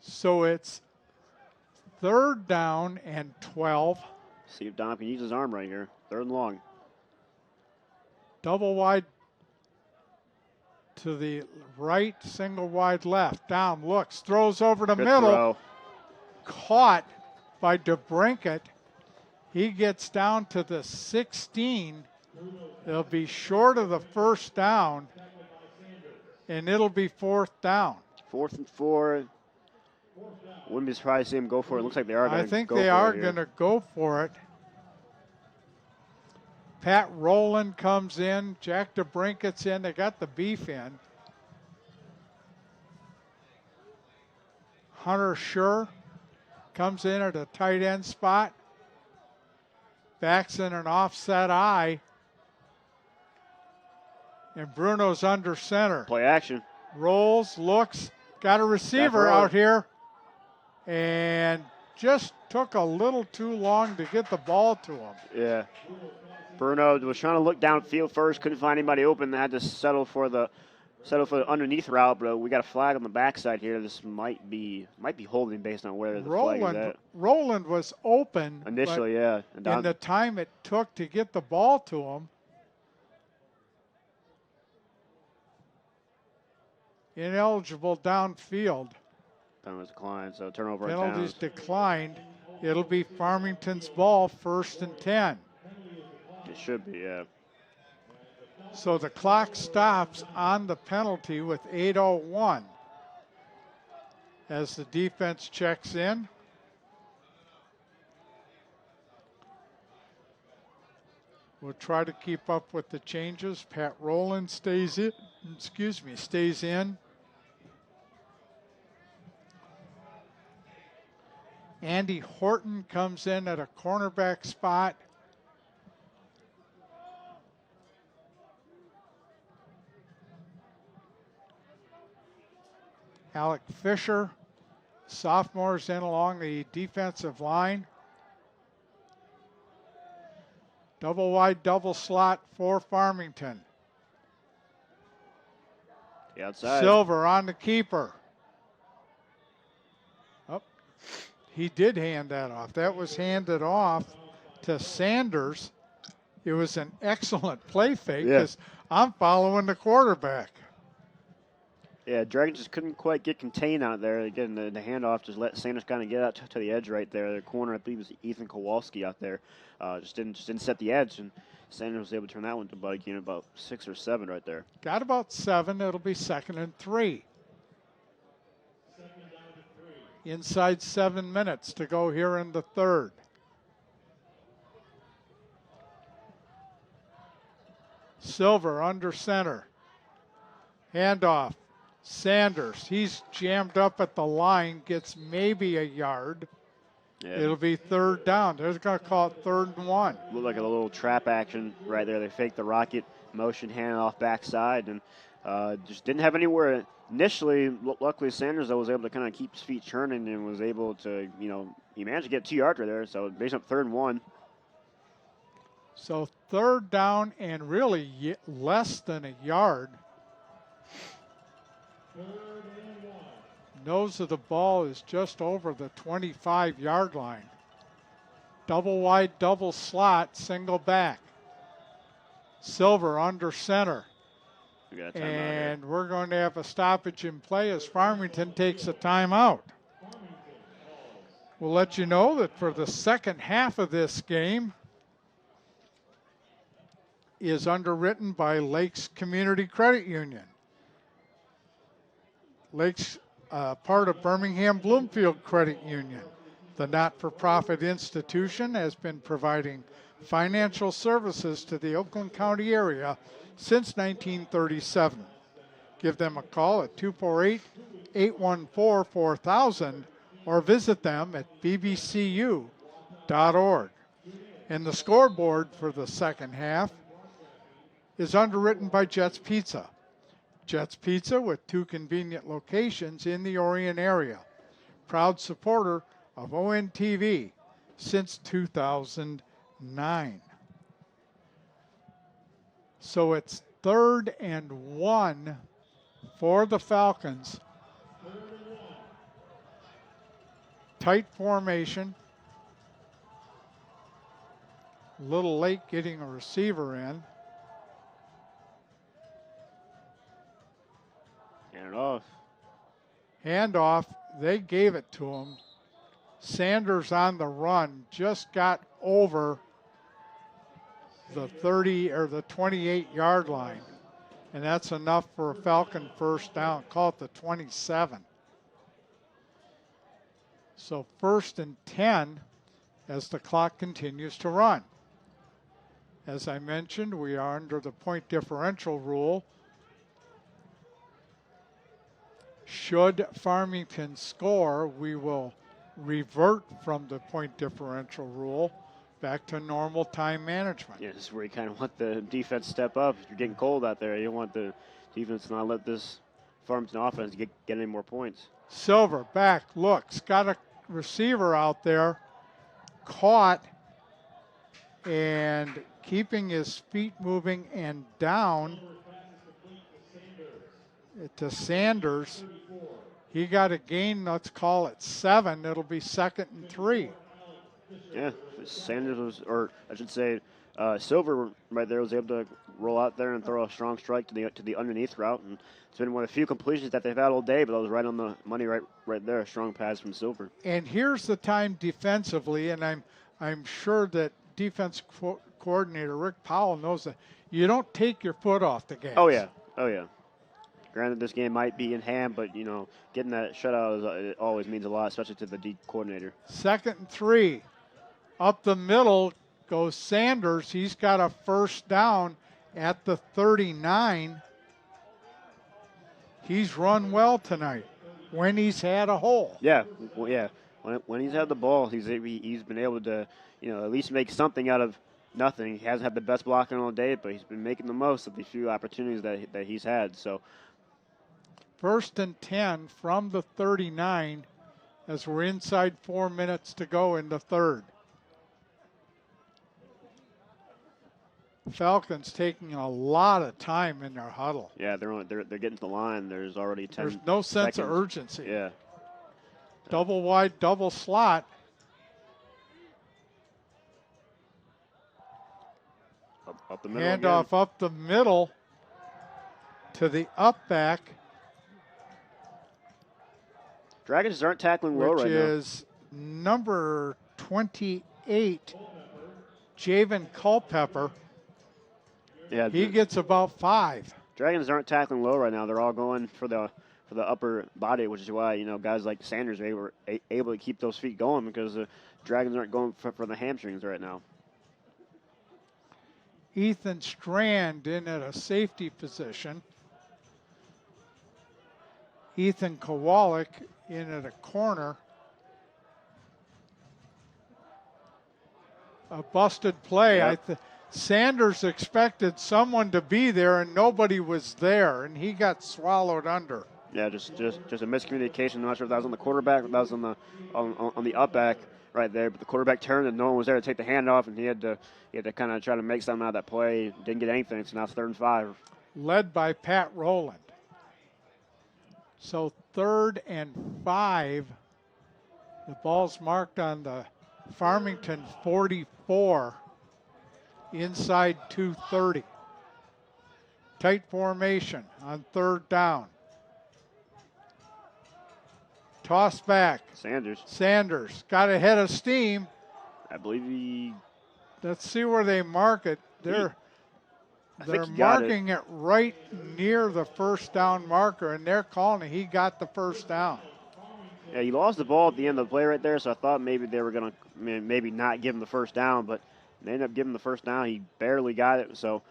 So it's 3rd down and 12. See if Dom can use his arm right here. 3rd and long. Double wide to the right, single wide left. Down, looks, throws over the middle. Throw. Caught by DeBrinket. He gets down to the 16. They'll be short of the 1st down, and it'll be 4th down. 4th and 4. Wouldn't be surprised to see him go for it. Looks like they are going to go for it. I think they are going to go for it. Pat Rowland comes in. Jack DeBrinket's in. They got the beef in. Hunter Schur comes in at a tight end spot. Backs in an offset eye. And Bruno's under center. Play action. Rolls, looks, got a receiver Rowan. out here and just took a little too long to get the ball to him. Yeah. Bruno was trying to look downfield first, couldn't find anybody open, had to settle for the underneath route, but we got a flag on the backside here. This might be holding based on where the flag is at. Roland was open Initially, yeah. In the time it took to get the ball to him. Ineligible downfield. Penalties declined, so turnover and Penalties downs. declined. It'll be Farmington's ball, 1st and 10. It should be, yeah. So the clock stops on the penalty with 8:01 as the defense checks in. We'll try to keep up with the changes. Pat Rowland stays in. Andy Horton comes in at a cornerback spot. Alec Fisher, sophomores in along the defensive line. Double wide, double slot for Farmington. The outside. Silver on the keeper. Oh, he did hand that off. That was handed off to Sanders. It was an excellent play fake because I'm following the quarterback. Yeah, Dragons just couldn't quite get contained out there. Again, the handoff just let Sanders kind of get out to the edge right there. The corner, I believe, was Ethan Kowalski out there. Just didn't set the edge, and Sanders was able to turn that one to about 6 or 7 right there. Got about 7. It'll be 2nd and 3. Inside 7 minutes to go here in the 3rd. Silver under center. Handoff. Sanders, he's jammed up at the line, gets maybe a yard. Yeah. It'll be 3rd down. They're going to call it 3rd and 1. Looked like a little trap action right there. They faked the rocket motion, hand off backside, and just didn't have anywhere. Initially, luckily Sanders was able to kind of keep his feet churning and was able to, he managed to get 2 yards right there. So based on 3rd and 1. So 3rd down and really less than a yard. Nose of the ball is just over the 25-yard line. Double wide, double slot, single back. Silver under center. And we're going to have a stoppage in play as Farmington takes a timeout. We'll let you know that for the second half of this game is underwritten by Lakes Community Credit Union. Lakes, part of Birmingham Bloomfield Credit Union. The not-for-profit institution has been providing financial services to the Oakland County area since 1937. Give them a call at 248-814-4000 or visit them at bbcu.org. And the scoreboard for the second half is underwritten by Jets Pizza. Jets Pizza with 2 convenient locations in the Orion area. Proud supporter of ONTV since 2009. So it's 3rd and 1 for the Falcons. Tight formation. A little late getting a receiver in. Handoff, they gave it to him. Sanders on the run just got over the 30 or the 28-yard line. And that's enough for a Falcon 1st down. Call it the 27. So 1st and 10 as the clock continues to run. As I mentioned, we are under the point differential rule. Should Farmington score, we will revert from the point differential rule back to normal time management. Yeah, this is where you kind of want the defense step up. If you're getting cold out there, you want the defense to not let this Farmington offense to get any more points. Silver back, looks, got a receiver out there, caught, and keeping his feet moving and down to Sanders. He got a gain, let's call it 7. It'll be 2nd and 3. Yeah, Sanders was, or I should say, Silver right there was able to roll out there and throw a strong strike to the underneath route, and it's been one of the few completions that they've had all day. But that was right on the money, right there. A strong pass from Silver. And here's the time defensively, and I'm sure that defense coordinator Rick Powell knows that you don't take your foot off the gas. Oh yeah. Granted, this game might be in hand, but you know, getting that shutout it always means a lot, especially to the D coordinator. 2nd and 3, up the middle goes Sanders. He's got a first down at the 39. He's run well tonight when he's had a hole. Yeah, well, yeah. When he's had the ball, he's been able to, you know, at least make something out of nothing. He hasn't had the best blocking all day, but he's been making the most of the few opportunities that he's had. So, 1st and 10 from the 39 as we're inside 4 minutes to go in the 3rd. Falcons taking a lot of time in their huddle. Yeah, they're getting to the line. There's already 10 There's no sense seconds. of urgency. Yeah. Double wide, double slot. Up the middle. Handoff again. up the middle to the up back, Dragons aren't tackling low which right now. is number 28, Javen Culpepper. Yeah, He gets about 5. Dragons aren't tackling low right now. They're all going for the upper body, which is why, you know, guys like Sanders were able to keep those feet going because the Dragons aren't going for the hamstrings right now. Ethan Strand in at a safety position. Ethan Kowalik in at a corner. A busted play. Yep. Sanders expected someone to be there and nobody was there, and he got swallowed under. Yeah, just a miscommunication. I'm not sure if that was on the quarterback, or if that was on the up back right there. But the quarterback turned and no one was there to take the handoff, and he had to kind of try to make something out of that play. Didn't get anything, so now it's 3rd and 5. Led by Pat Rowland. So 3rd and 5. The ball's marked on the Farmington 44. Inside 2:30. Tight formation on 3rd down. Toss back. Sanders got ahead of steam. I believe Let's see where they mark it. They're marking it right near the first down marker, and they're calling it. He got the first down. Yeah, he lost the ball at the end of the play right there, so I thought maybe they were going to maybe not give him the first down, but they ended up giving him the first down. He barely got it, so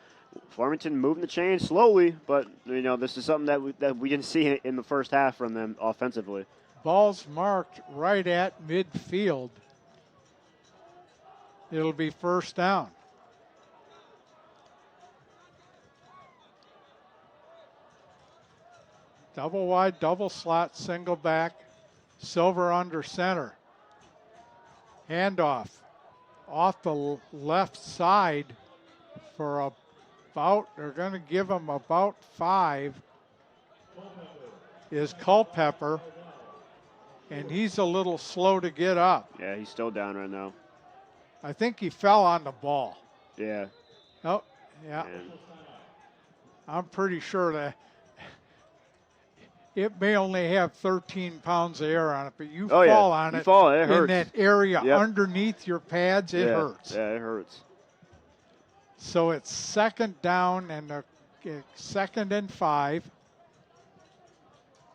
Farmington moving the chains slowly, but, you know, this is something that we didn't see in the first half from them offensively. Ball's marked right at midfield. It'll be first down. Double wide, double slot, single back. Silver under center. Handoff off the left side for they're going to give him about 5, is Culpepper, and he's a little slow to get up. Yeah, he's still down right now. I think he fell on the ball. Yeah. Oh, yeah. And I'm pretty sure that it may only have 13 pounds of air on it, but you fall on it. You fall, it hurts. In that area Yep. underneath your pads, it hurts. Yeah, it hurts. So it's 2nd down and 2nd and 5.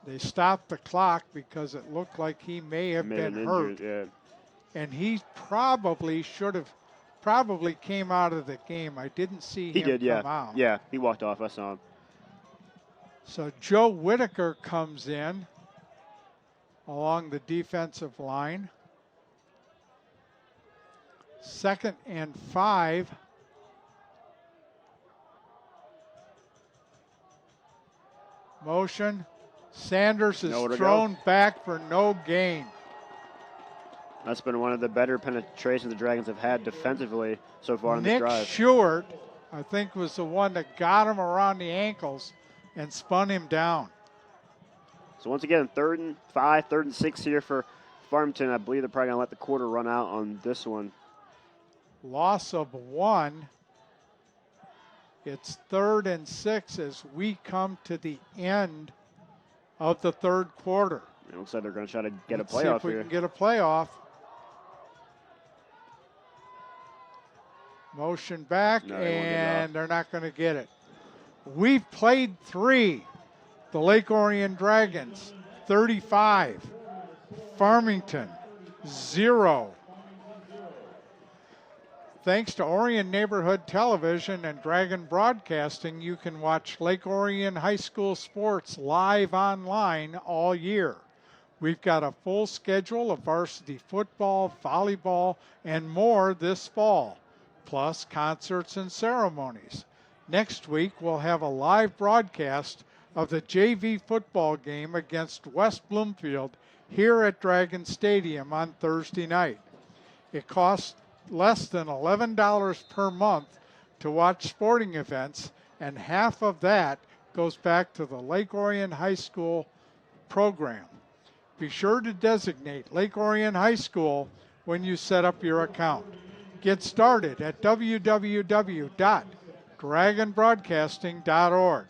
They stopped the clock because it looked like he may have been hurt. Yeah. And he probably came out of the game. I didn't see him come out. Yeah, he walked off. I saw him. So Joe Whitaker comes in along the defensive line. 2nd and 5. Motion. Sanders is Nowhere to thrown back for no gain. That's been one of the better penetrations the Dragons have had defensively so far in this Nick drive. Stewart, I think, was the one that got him around the ankles and spun him down. So once again, 3rd and 5, 3rd and 6 here for Farmington. I believe they're probably going to let the quarter run out on this one. Loss of 1. It's 3rd and 6 as we come to the end of the 3rd quarter. It looks like they're going to try to get Let's a see playoff if we here. can get a playoff. Motion back, No, they won't get it off. and they're not going to get it. We've played 3. The Lake Orion Dragons, 35. Farmington, 0. Thanks to Orion Neighborhood Television and Dragon Broadcasting, you can watch Lake Orion High School sports live online all year. We've got a full schedule of varsity football, volleyball, and more this fall, plus concerts and ceremonies. Next week, we'll have a live broadcast of the JV football game against West Bloomfield here at Dragon Stadium on Thursday night. It costs less than $11 per month to watch sporting events, and half of that goes back to the Lake Orion High School program. Be sure to designate Lake Orion High School when you set up your account. Get started at www.dragonbroadcasting.org.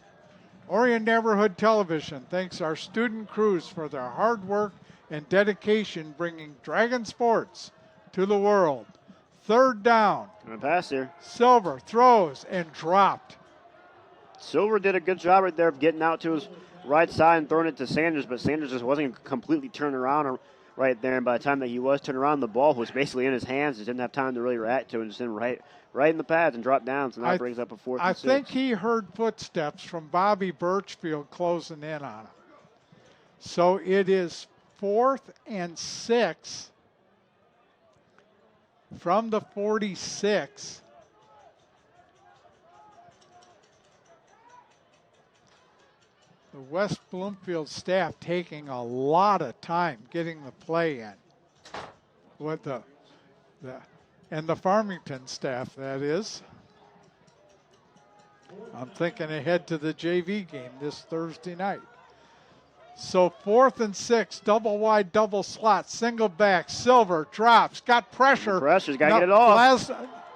Orion Neighborhood Television thanks our student crews for their hard work and dedication bringing Dragon sports to the world. 3rd down. Going to pass here. Silver throws and dropped. Silver did a good job right there of getting out to his right side and throwing it to Sanders, but Sanders just wasn't completely turned around right there. And by the time that he was turned around, the ball was basically in his hands. He didn't have time to really react to it. Just in right in the pads and dropped down. So that brings up a 4th and 6. I think he heard footsteps from Bobby Birchfield closing in on him. So it is 4th and 6 from the 46. The West Bloomfield staff taking a lot of time getting the play in. With and the Farmington staff, that is. I'm thinking ahead to the JV game this Thursday night. So 4th and 6, double wide, double slot, single back. Silver drops, got pressure. Pressure's got to get it off.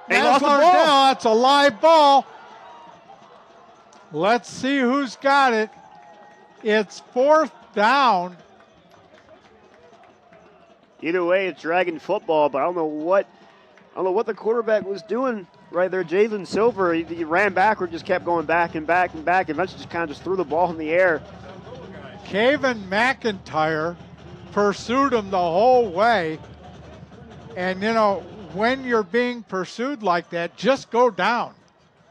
He lost the ball. That's a live ball. Let's see who's got it. It's 4th down. Either way, it's Dragon football, but I don't know what the quarterback was doing right there. Jalen Silver, he ran backward, just kept going back and back and back. Eventually just kind of just threw the ball in the air. Caven McIntyre pursued him the whole way. And, you know, when you're being pursued like that, just go down.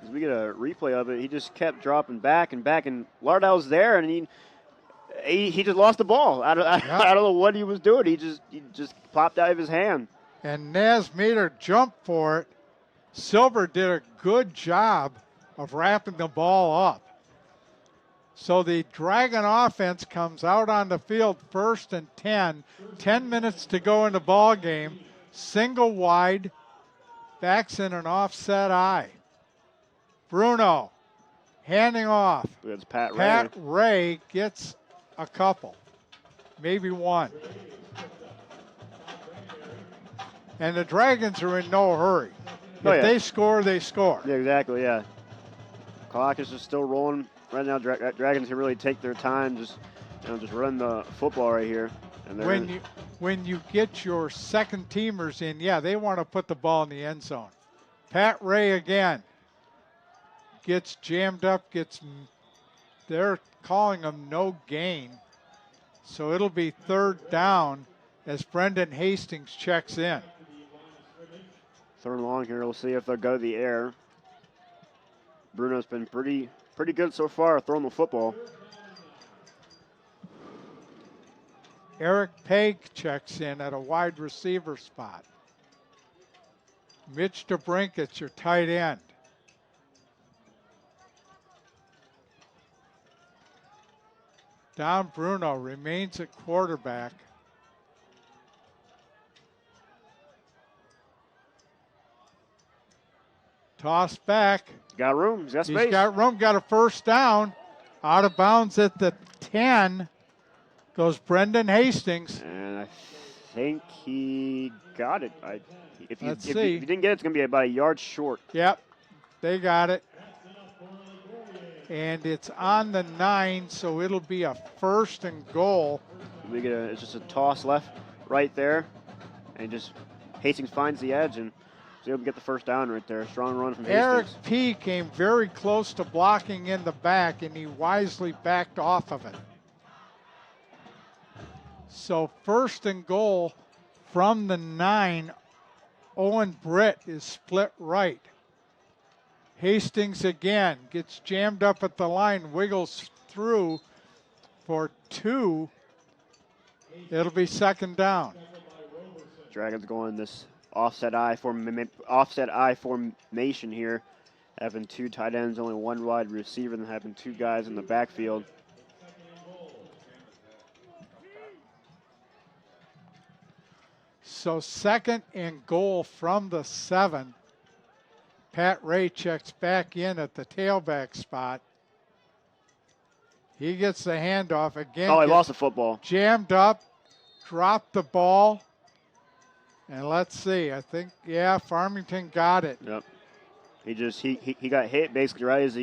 As we get a replay of it, he just kept dropping back and back, and Lardell's there, and he just lost the ball. I don't know what he was doing. He just popped out of his hand. And Naz made her jump for it. Silver did a good job of wrapping the ball up. So the Dragon offense comes out on the field 1st and 10. 10 minutes to go in the ball game. Single wide. Backs in an offset eye. Bruno handing off. It's Pat Ray. Pat Ray gets a couple, maybe one. And the Dragons are in no hurry. If they score, they score. Yeah, exactly, yeah. Clock is just still rolling. Right now, Dragons can really take their time, just run the football right here. And when you get your second teamers in, they want to put the ball in the end zone. Pat Ray again. Gets jammed up, they're calling him no gain. So it'll be 3rd down as Brendan Hastings checks in. 3rd and long here. We'll see if they'll go to the air. Bruno's been pretty good so far throwing the football. Eric Peg checks in at a wide receiver spot. Mitch DeBrinket's your tight end. Don Bruno remains at quarterback. Toss back. Got room. He's got space. He's got room. Got a first down. Out of bounds at the 10 goes Brendan Hastings. And I think he got it. If you Let's see. if you didn't get it, it's going to be about a yard short. Yep, they got it. And it's on the 9, so it'll be a 1st and goal. It's just a toss left, right there. And just Hastings finds the edge and is able to get the first down right there. Strong run from Eric Hastings. P. came very close to blocking in the back, and he wisely backed off of it. So 1st and goal from the 9. Owen Britt is split right. Hastings again gets jammed up at the line, wiggles through for 2. It'll be 2nd down. Dragons going this offset I formation here. Having 2 tight ends, only 1 wide receiver, and having 2 guys in the backfield. So 2nd and goal from the 7. Pat Ray checks back in at the tailback spot. He gets the handoff again. Oh, he lost the football. Jammed up, dropped the ball. And let's see, I think, yeah, Farmington got it. Yep. He got hit basically right as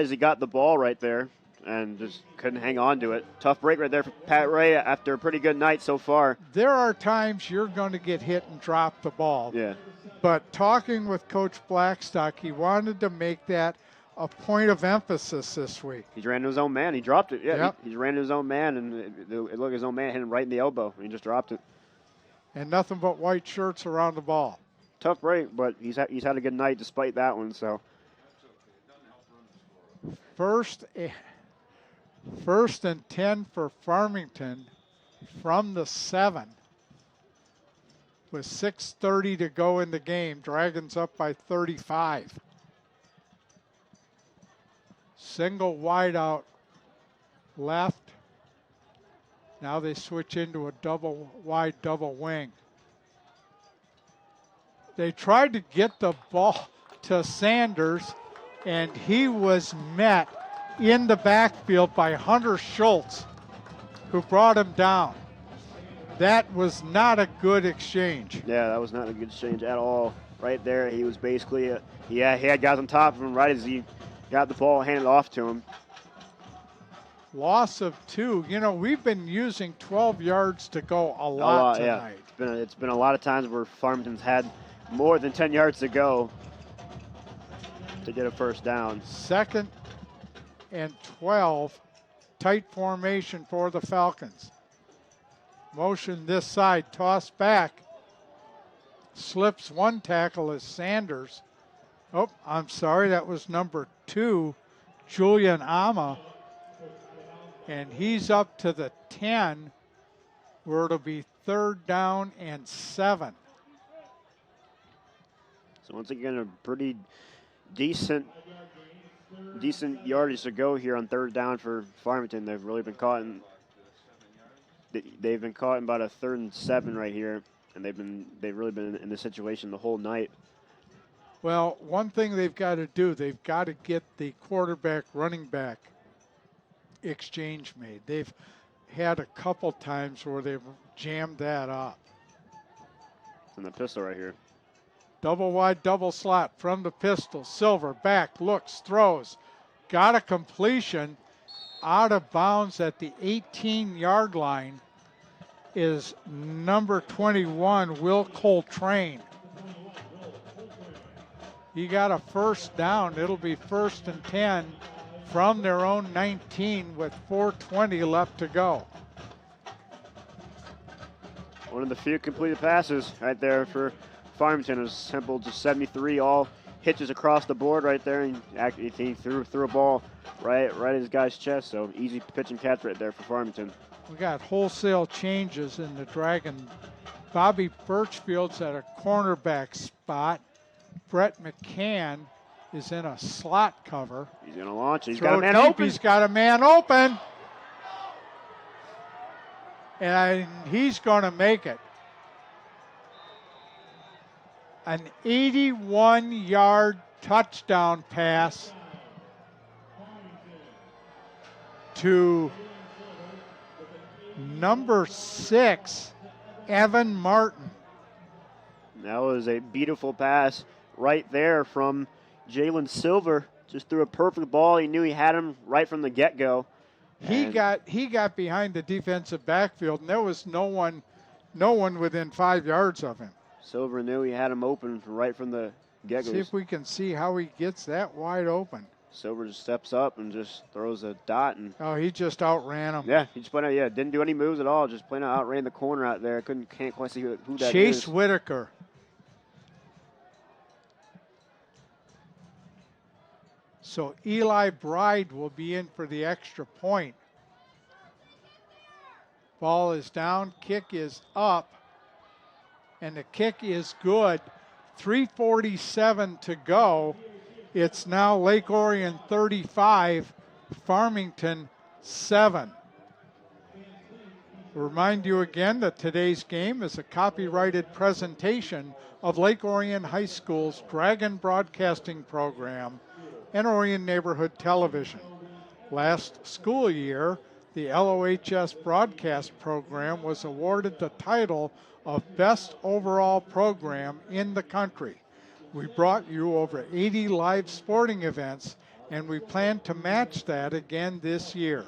he got the ball right there and just couldn't hang on to it. Tough break right there for Pat Ray after a pretty good night so far. There are times you're going to get hit and drop the ball. Yeah. But talking with Coach Blackstock, he wanted to make that a point of emphasis this week. He ran to his own man. He dropped it. Yeah, yep. he ran to his own man, and it looked his own man hit him right in the elbow. And he just dropped it. And nothing but white shirts around the ball. Tough break, but he's had a good night despite that one. So. First and 10 for Farmington from the 7. With 6:30 to go in the game, Dragons up by 35. Single wide out left. Now they switch into a double wide double wing. They tried to get the ball to Sanders, and he was met in the backfield by Hunter Schultz, who brought him down. That was not a good exchange. Yeah, that was not a good exchange at all. Right there, he was basically, he had guys on top of him right as he got the ball handed off to him. Loss of 2. You know, we've been using 12 yards to go a lot tonight. Yeah. It's been a lot of times where Farmington's had more than 10 yards to go to get a first down. 2nd and 12. Tight formation for the Falcons. Motion this side, toss back. Slips one tackle as Sanders. Oh, I'm sorry, that was number 2, Julian Ama. And he's up to the 10, where it'll be 3rd down and 7. So once again, a pretty decent yardage to go here on 3rd down for Farmington. They've really been caught in about a 3rd and 7 right here, and they've really been in this situation the whole night. Well, one thing they've got to do, they've got to get the quarterback running back exchange made. They've had a couple times where they've jammed that up. And the pistol right here. Double wide, double slot from the pistol. Silver back, looks, throws. Got a completion. Out of bounds at the 18-yard line is number 21, Will Coltrane. He got a first down. It'll be 1st and 10 from their own 19 with 4:20 left to go. One of the few completed passes right there for Farmington. It was simple, just 73, all hitches across the board right there, and actually he threw a ball right at his guy's chest. So easy pitch and catch right there for Farmington. We got wholesale changes in the Dragon. Bobby Birchfield's at a cornerback spot. Brett McCann is in a slot cover. He's going to launch. He's Throw got a man deep. open. He's got a man open. and he's going to make it. An 81-yard touchdown pass to number 6, Evan Martin. That was a beautiful pass right there from Jalen Silver. Just threw a perfect ball. He knew he had him right from the get-go. He got behind the defensive backfield, and there was no one within 5 yards of him. Silver knew he had him open right from the get-go. See if we can see how he gets that wide open. Silver just steps up and just throws a dot. And oh, he just outran him. Yeah, he just went out. Yeah, didn't do any moves at all. Just plain out outran the corner out there. Can't quite see who that is. Chase Whitaker. So Eli Bride will be in for the extra point. Ball is down, kick is up, and the kick is good. 3:47 to go. It's now Lake Orion 35, Farmington 7. Remind you again that today's game is a copyrighted presentation of Lake Orion High School's Dragon Broadcasting Program and Orion Neighborhood Television. Last school year, the LOHS broadcast program was awarded the title of Best Overall Program in the country. We brought you over 80 live sporting events, and we plan to match that again this year.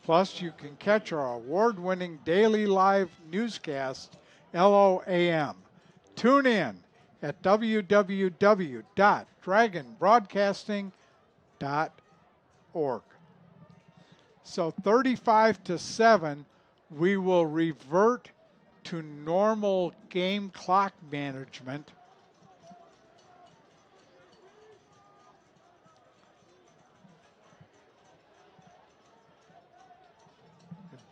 Plus, you can catch our award-winning daily live newscast, LOAM. Tune in at www.dragonbroadcasting.org. So 35-7, we will revert to normal game clock management.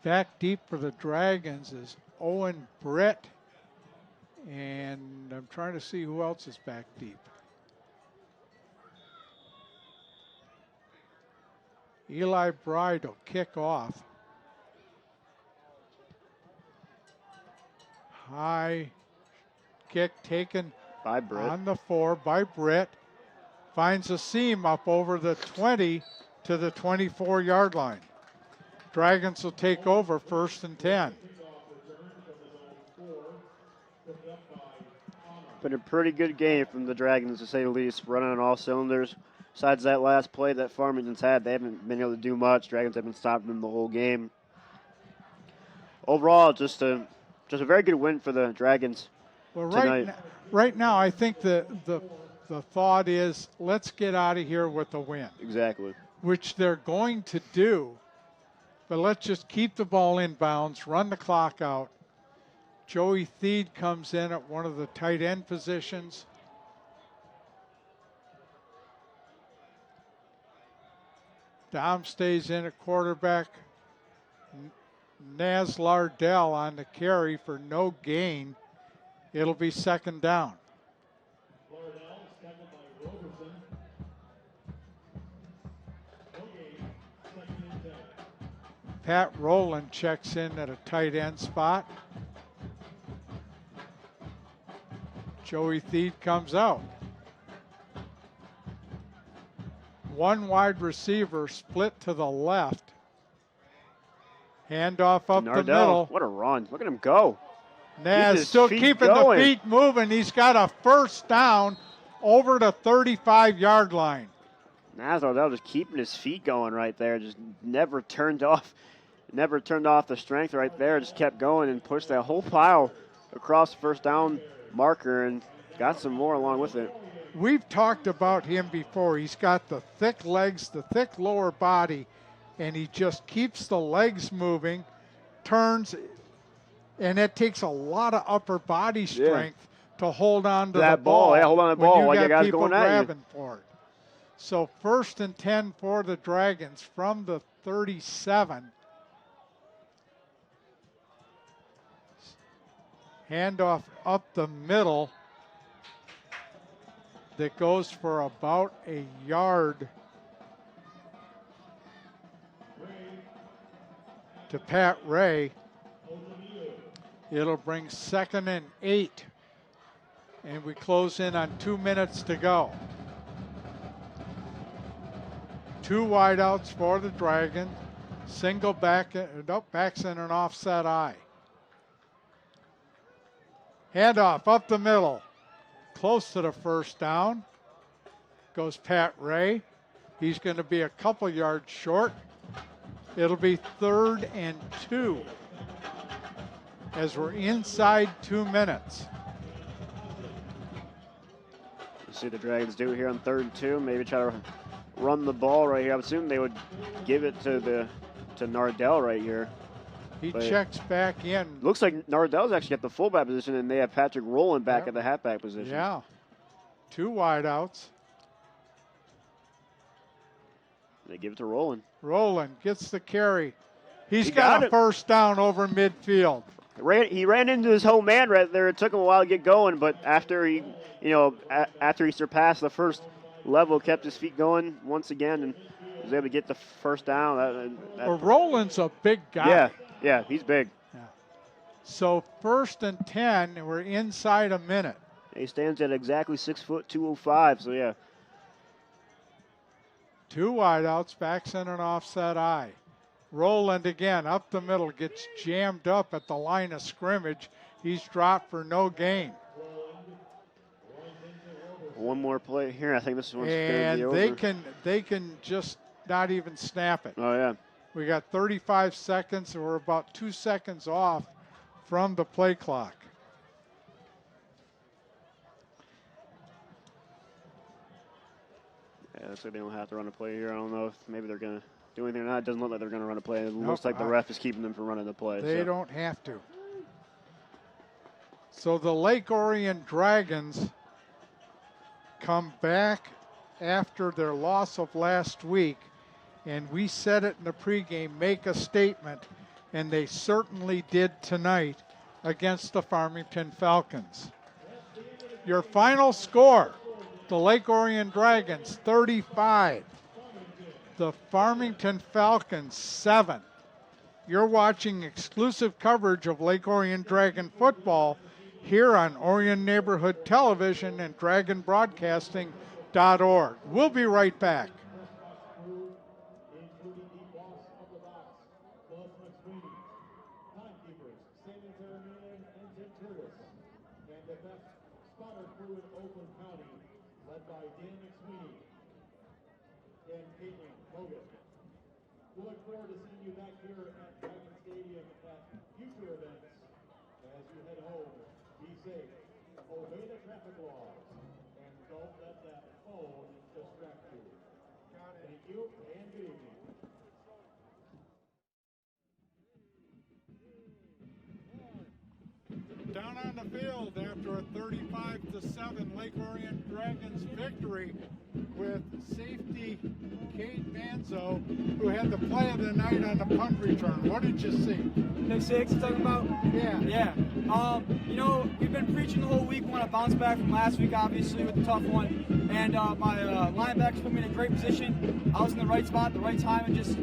Back deep for the Dragons is Owen Britt, and I'm trying to see who else is back deep. Eli Bride will kick off. High kick taken by Britt. On the 4 by Britt. Finds a seam up over the 20 to the 24-yard line. Dragons will take over 1st and 10. Been a pretty good game from the Dragons, to say the least, running on all cylinders. Besides that last play that Farmington's had, they haven't been able to do much. Dragons have been stopping them the whole game. Overall, just a very good win for the Dragons tonight. Right now, I think the thought is, let's get out of here with a win. Exactly. Which they're going to do. But let's just keep the ball in bounds, run the clock out. Joey Theed comes in at one of the tight end positions. Dom stays in at quarterback. Naz Lardell on the carry for no gain. It'll be 2nd down. Pat Rowland checks in at a tight end spot. Joey Theed comes out. One wide receiver split to the left. Handoff up the middle. What a run. Look at him go. Naz still keeping the feet moving. He's got a 1st down over the 35-yard line. Naz Lardell just keeping his feet going right there. Just never turned off the strength right there. Just kept going and pushed that whole pile across the 1st down marker and got some more along with it. We've talked about him before. He's got the thick legs, the thick lower body, and he just keeps the legs moving, turns, and it takes a lot of upper body strength to hold on to that the ball. Yeah, hold on to the ball while you guys going at you. Grabbing for it. So 1st and 10 for the Dragons from the 37. Handoff up the middle that goes for about a yard to Pat Ray. It'll bring 2nd and 8. And we close in on 2 minutes to go. 2 wideouts for the Dragons. Single back, backs in an offset eye. Handoff up the middle. Close to the first down. Goes Pat Ray. He's going to be a couple yards short. It'll be 3rd and 2 as we're inside 2 minutes. Let's see what the Dragons do here on 3rd and 2. Maybe try to run the ball right here. I would assume they would give it to Nardell right here. He checks back in. Looks like Nardell's actually at the fullback position, and they have Patrick Rowland back at the halfback position. Yeah. 2 wideouts. They give it to Rowland. Rowland gets the carry. He got a first down over midfield. He ran into his home man right there. It took him a while to get going, but after he surpassed the first level, kept his feet going once again, and was able to get the first down. Rowland's a big guy. Yeah, he's big. Yeah. So 1st and 10, we're inside a minute. He stands at exactly 6 foot 205. So yeah. 2 wideouts, backs in an offset eye. Rowland again up the middle, gets jammed up at the line of scrimmage. He's dropped for no gain. One more play here. I think this one's going to be over. And they can just not even snap it. Oh yeah. We got 35 seconds, and we're about 2 seconds off from the play clock. Yeah, looks like they don't have to run a play here. I don't know if maybe they're going to do anything or not. It doesn't look like they're going to run a play. It looks like the ref is keeping them from running the play. They don't have to. So the Lake Orion Dragons come back after their loss of last week, and we said it in the pregame, make a statement, and they certainly did tonight against the Farmington Falcons. Your final score, the Lake Orion Dragons 35, the Farmington Falcons 7. You're watching exclusive coverage of Lake Orion Dragon football here on Orion Neighborhood Television and DragonBroadcasting.org. We'll be right back. We look forward to seeing you back here at Dragon Stadium at future events. As you head home, be safe, obey the traffic laws, and don't let that phone distract you. Thank you, and good evening. Down on the field after a 35-7 Lake Orion Dragons victory with safety Cade Manzo, who had the play of the night on the punt return. What did you see? Pick 6 you're talking about? Yeah. We've been preaching the whole week. We want to bounce back from last week, obviously, with the tough one. And my linebackers put me in a great position. I was in the right spot at the right time and just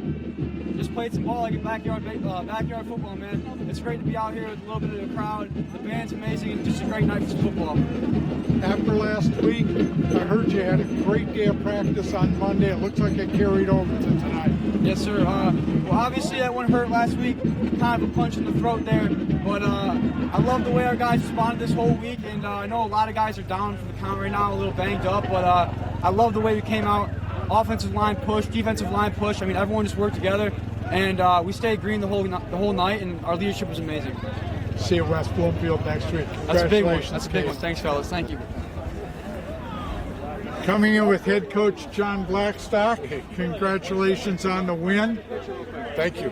played some ball like a backyard football, man. It's great to be out here with a little bit of the crowd. The band's amazing, and just a great night for some football. After last week, I heard you had a great day of practice on Monday. It looks like it carried over to tonight. Yes, sir. Well, obviously that one hurt last week. Kind of a punch in the throat there. But I love the way our guys responded this whole week. And I know a lot of guys are down for the count right now, a little banged up. But I love the way we came out. Offensive line push, defensive line push. I mean, everyone just worked together. And we stayed green the whole night, and our leadership was amazing. See you at West Bloomfield next week. That's a big one. That's a big one. Thanks, fellas. Thank you. Coming in with head coach John Blackstock. Congratulations on the win. Thank you.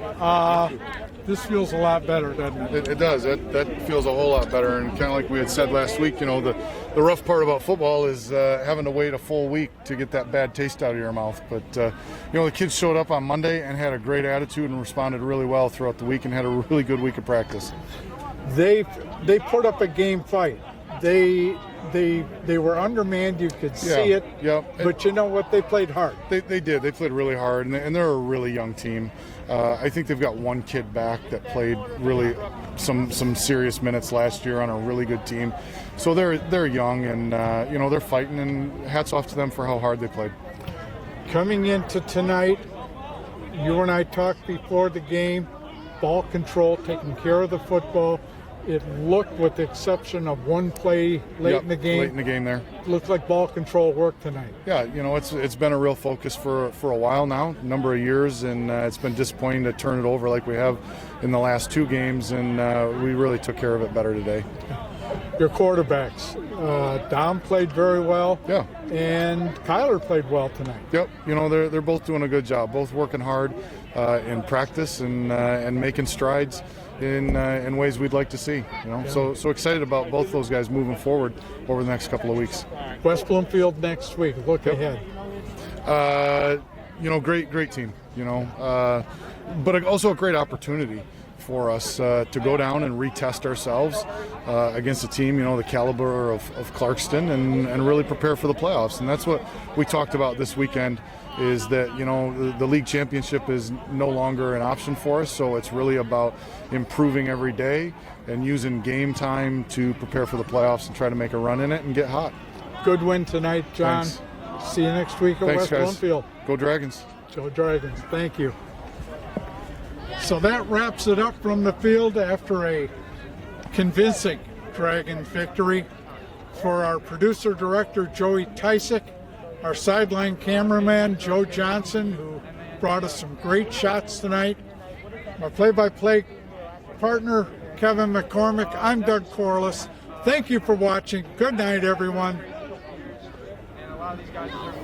This feels a lot better, doesn't it? It does. That feels a whole lot better. And kind of like we had said last week, the rough part about football is having to wait a full week to get that bad taste out of your mouth. But, the kids showed up on Monday and had a great attitude and responded really well throughout the week and had a really good week of practice. They put up a game fight. They they were undermanned. You could see it. Yep. But you know what? They played hard. They did. They played really hard, and they're a really young team. I think they've got one kid back that played really some serious minutes last year on a really good team. So they're young, and they're fighting. And hats off to them for how hard they played. Coming into tonight, you and I talked before the game. Ball control, taking care of the football. It looked, with the exception of one play late in the game, there, looked like ball control worked tonight. Yeah, it's been a real focus for a while now, a number of years, and it's been disappointing to turn it over like we have in the last 2 games, and we really took care of it better today. Your quarterbacks, Dom played very well. Yeah. And Kyler played well tonight. Yep. They're both doing a good job, both working hard in practice and making strides in ways we'd like to see. So excited about both those guys moving forward over the next couple of weeks. West Bloomfield next week. Look ahead. Great team. But also a great opportunity for us to go down and retest ourselves against a team, the caliber of Clarkston, and really prepare for the playoffs. And that's what we talked about this weekend, is that, the league championship is no longer an option for us. So it's really about improving every day and using game time to prepare for the playoffs and try to make a run in it and get hot. Good win tonight, John. Thanks. See you next week at West Bloomfield. Go Dragons. Go Dragons. Thank you. So that wraps it up from the field after a convincing Dragons victory. For our producer-director, Joey Tysick, our sideline cameraman, Joe Johnson, who brought us some great shots tonight, our play-by-play partner, Kevin McCormick, I'm Doug Corliss. Thank you for watching. Good night, everyone. And a lot of these guys deserve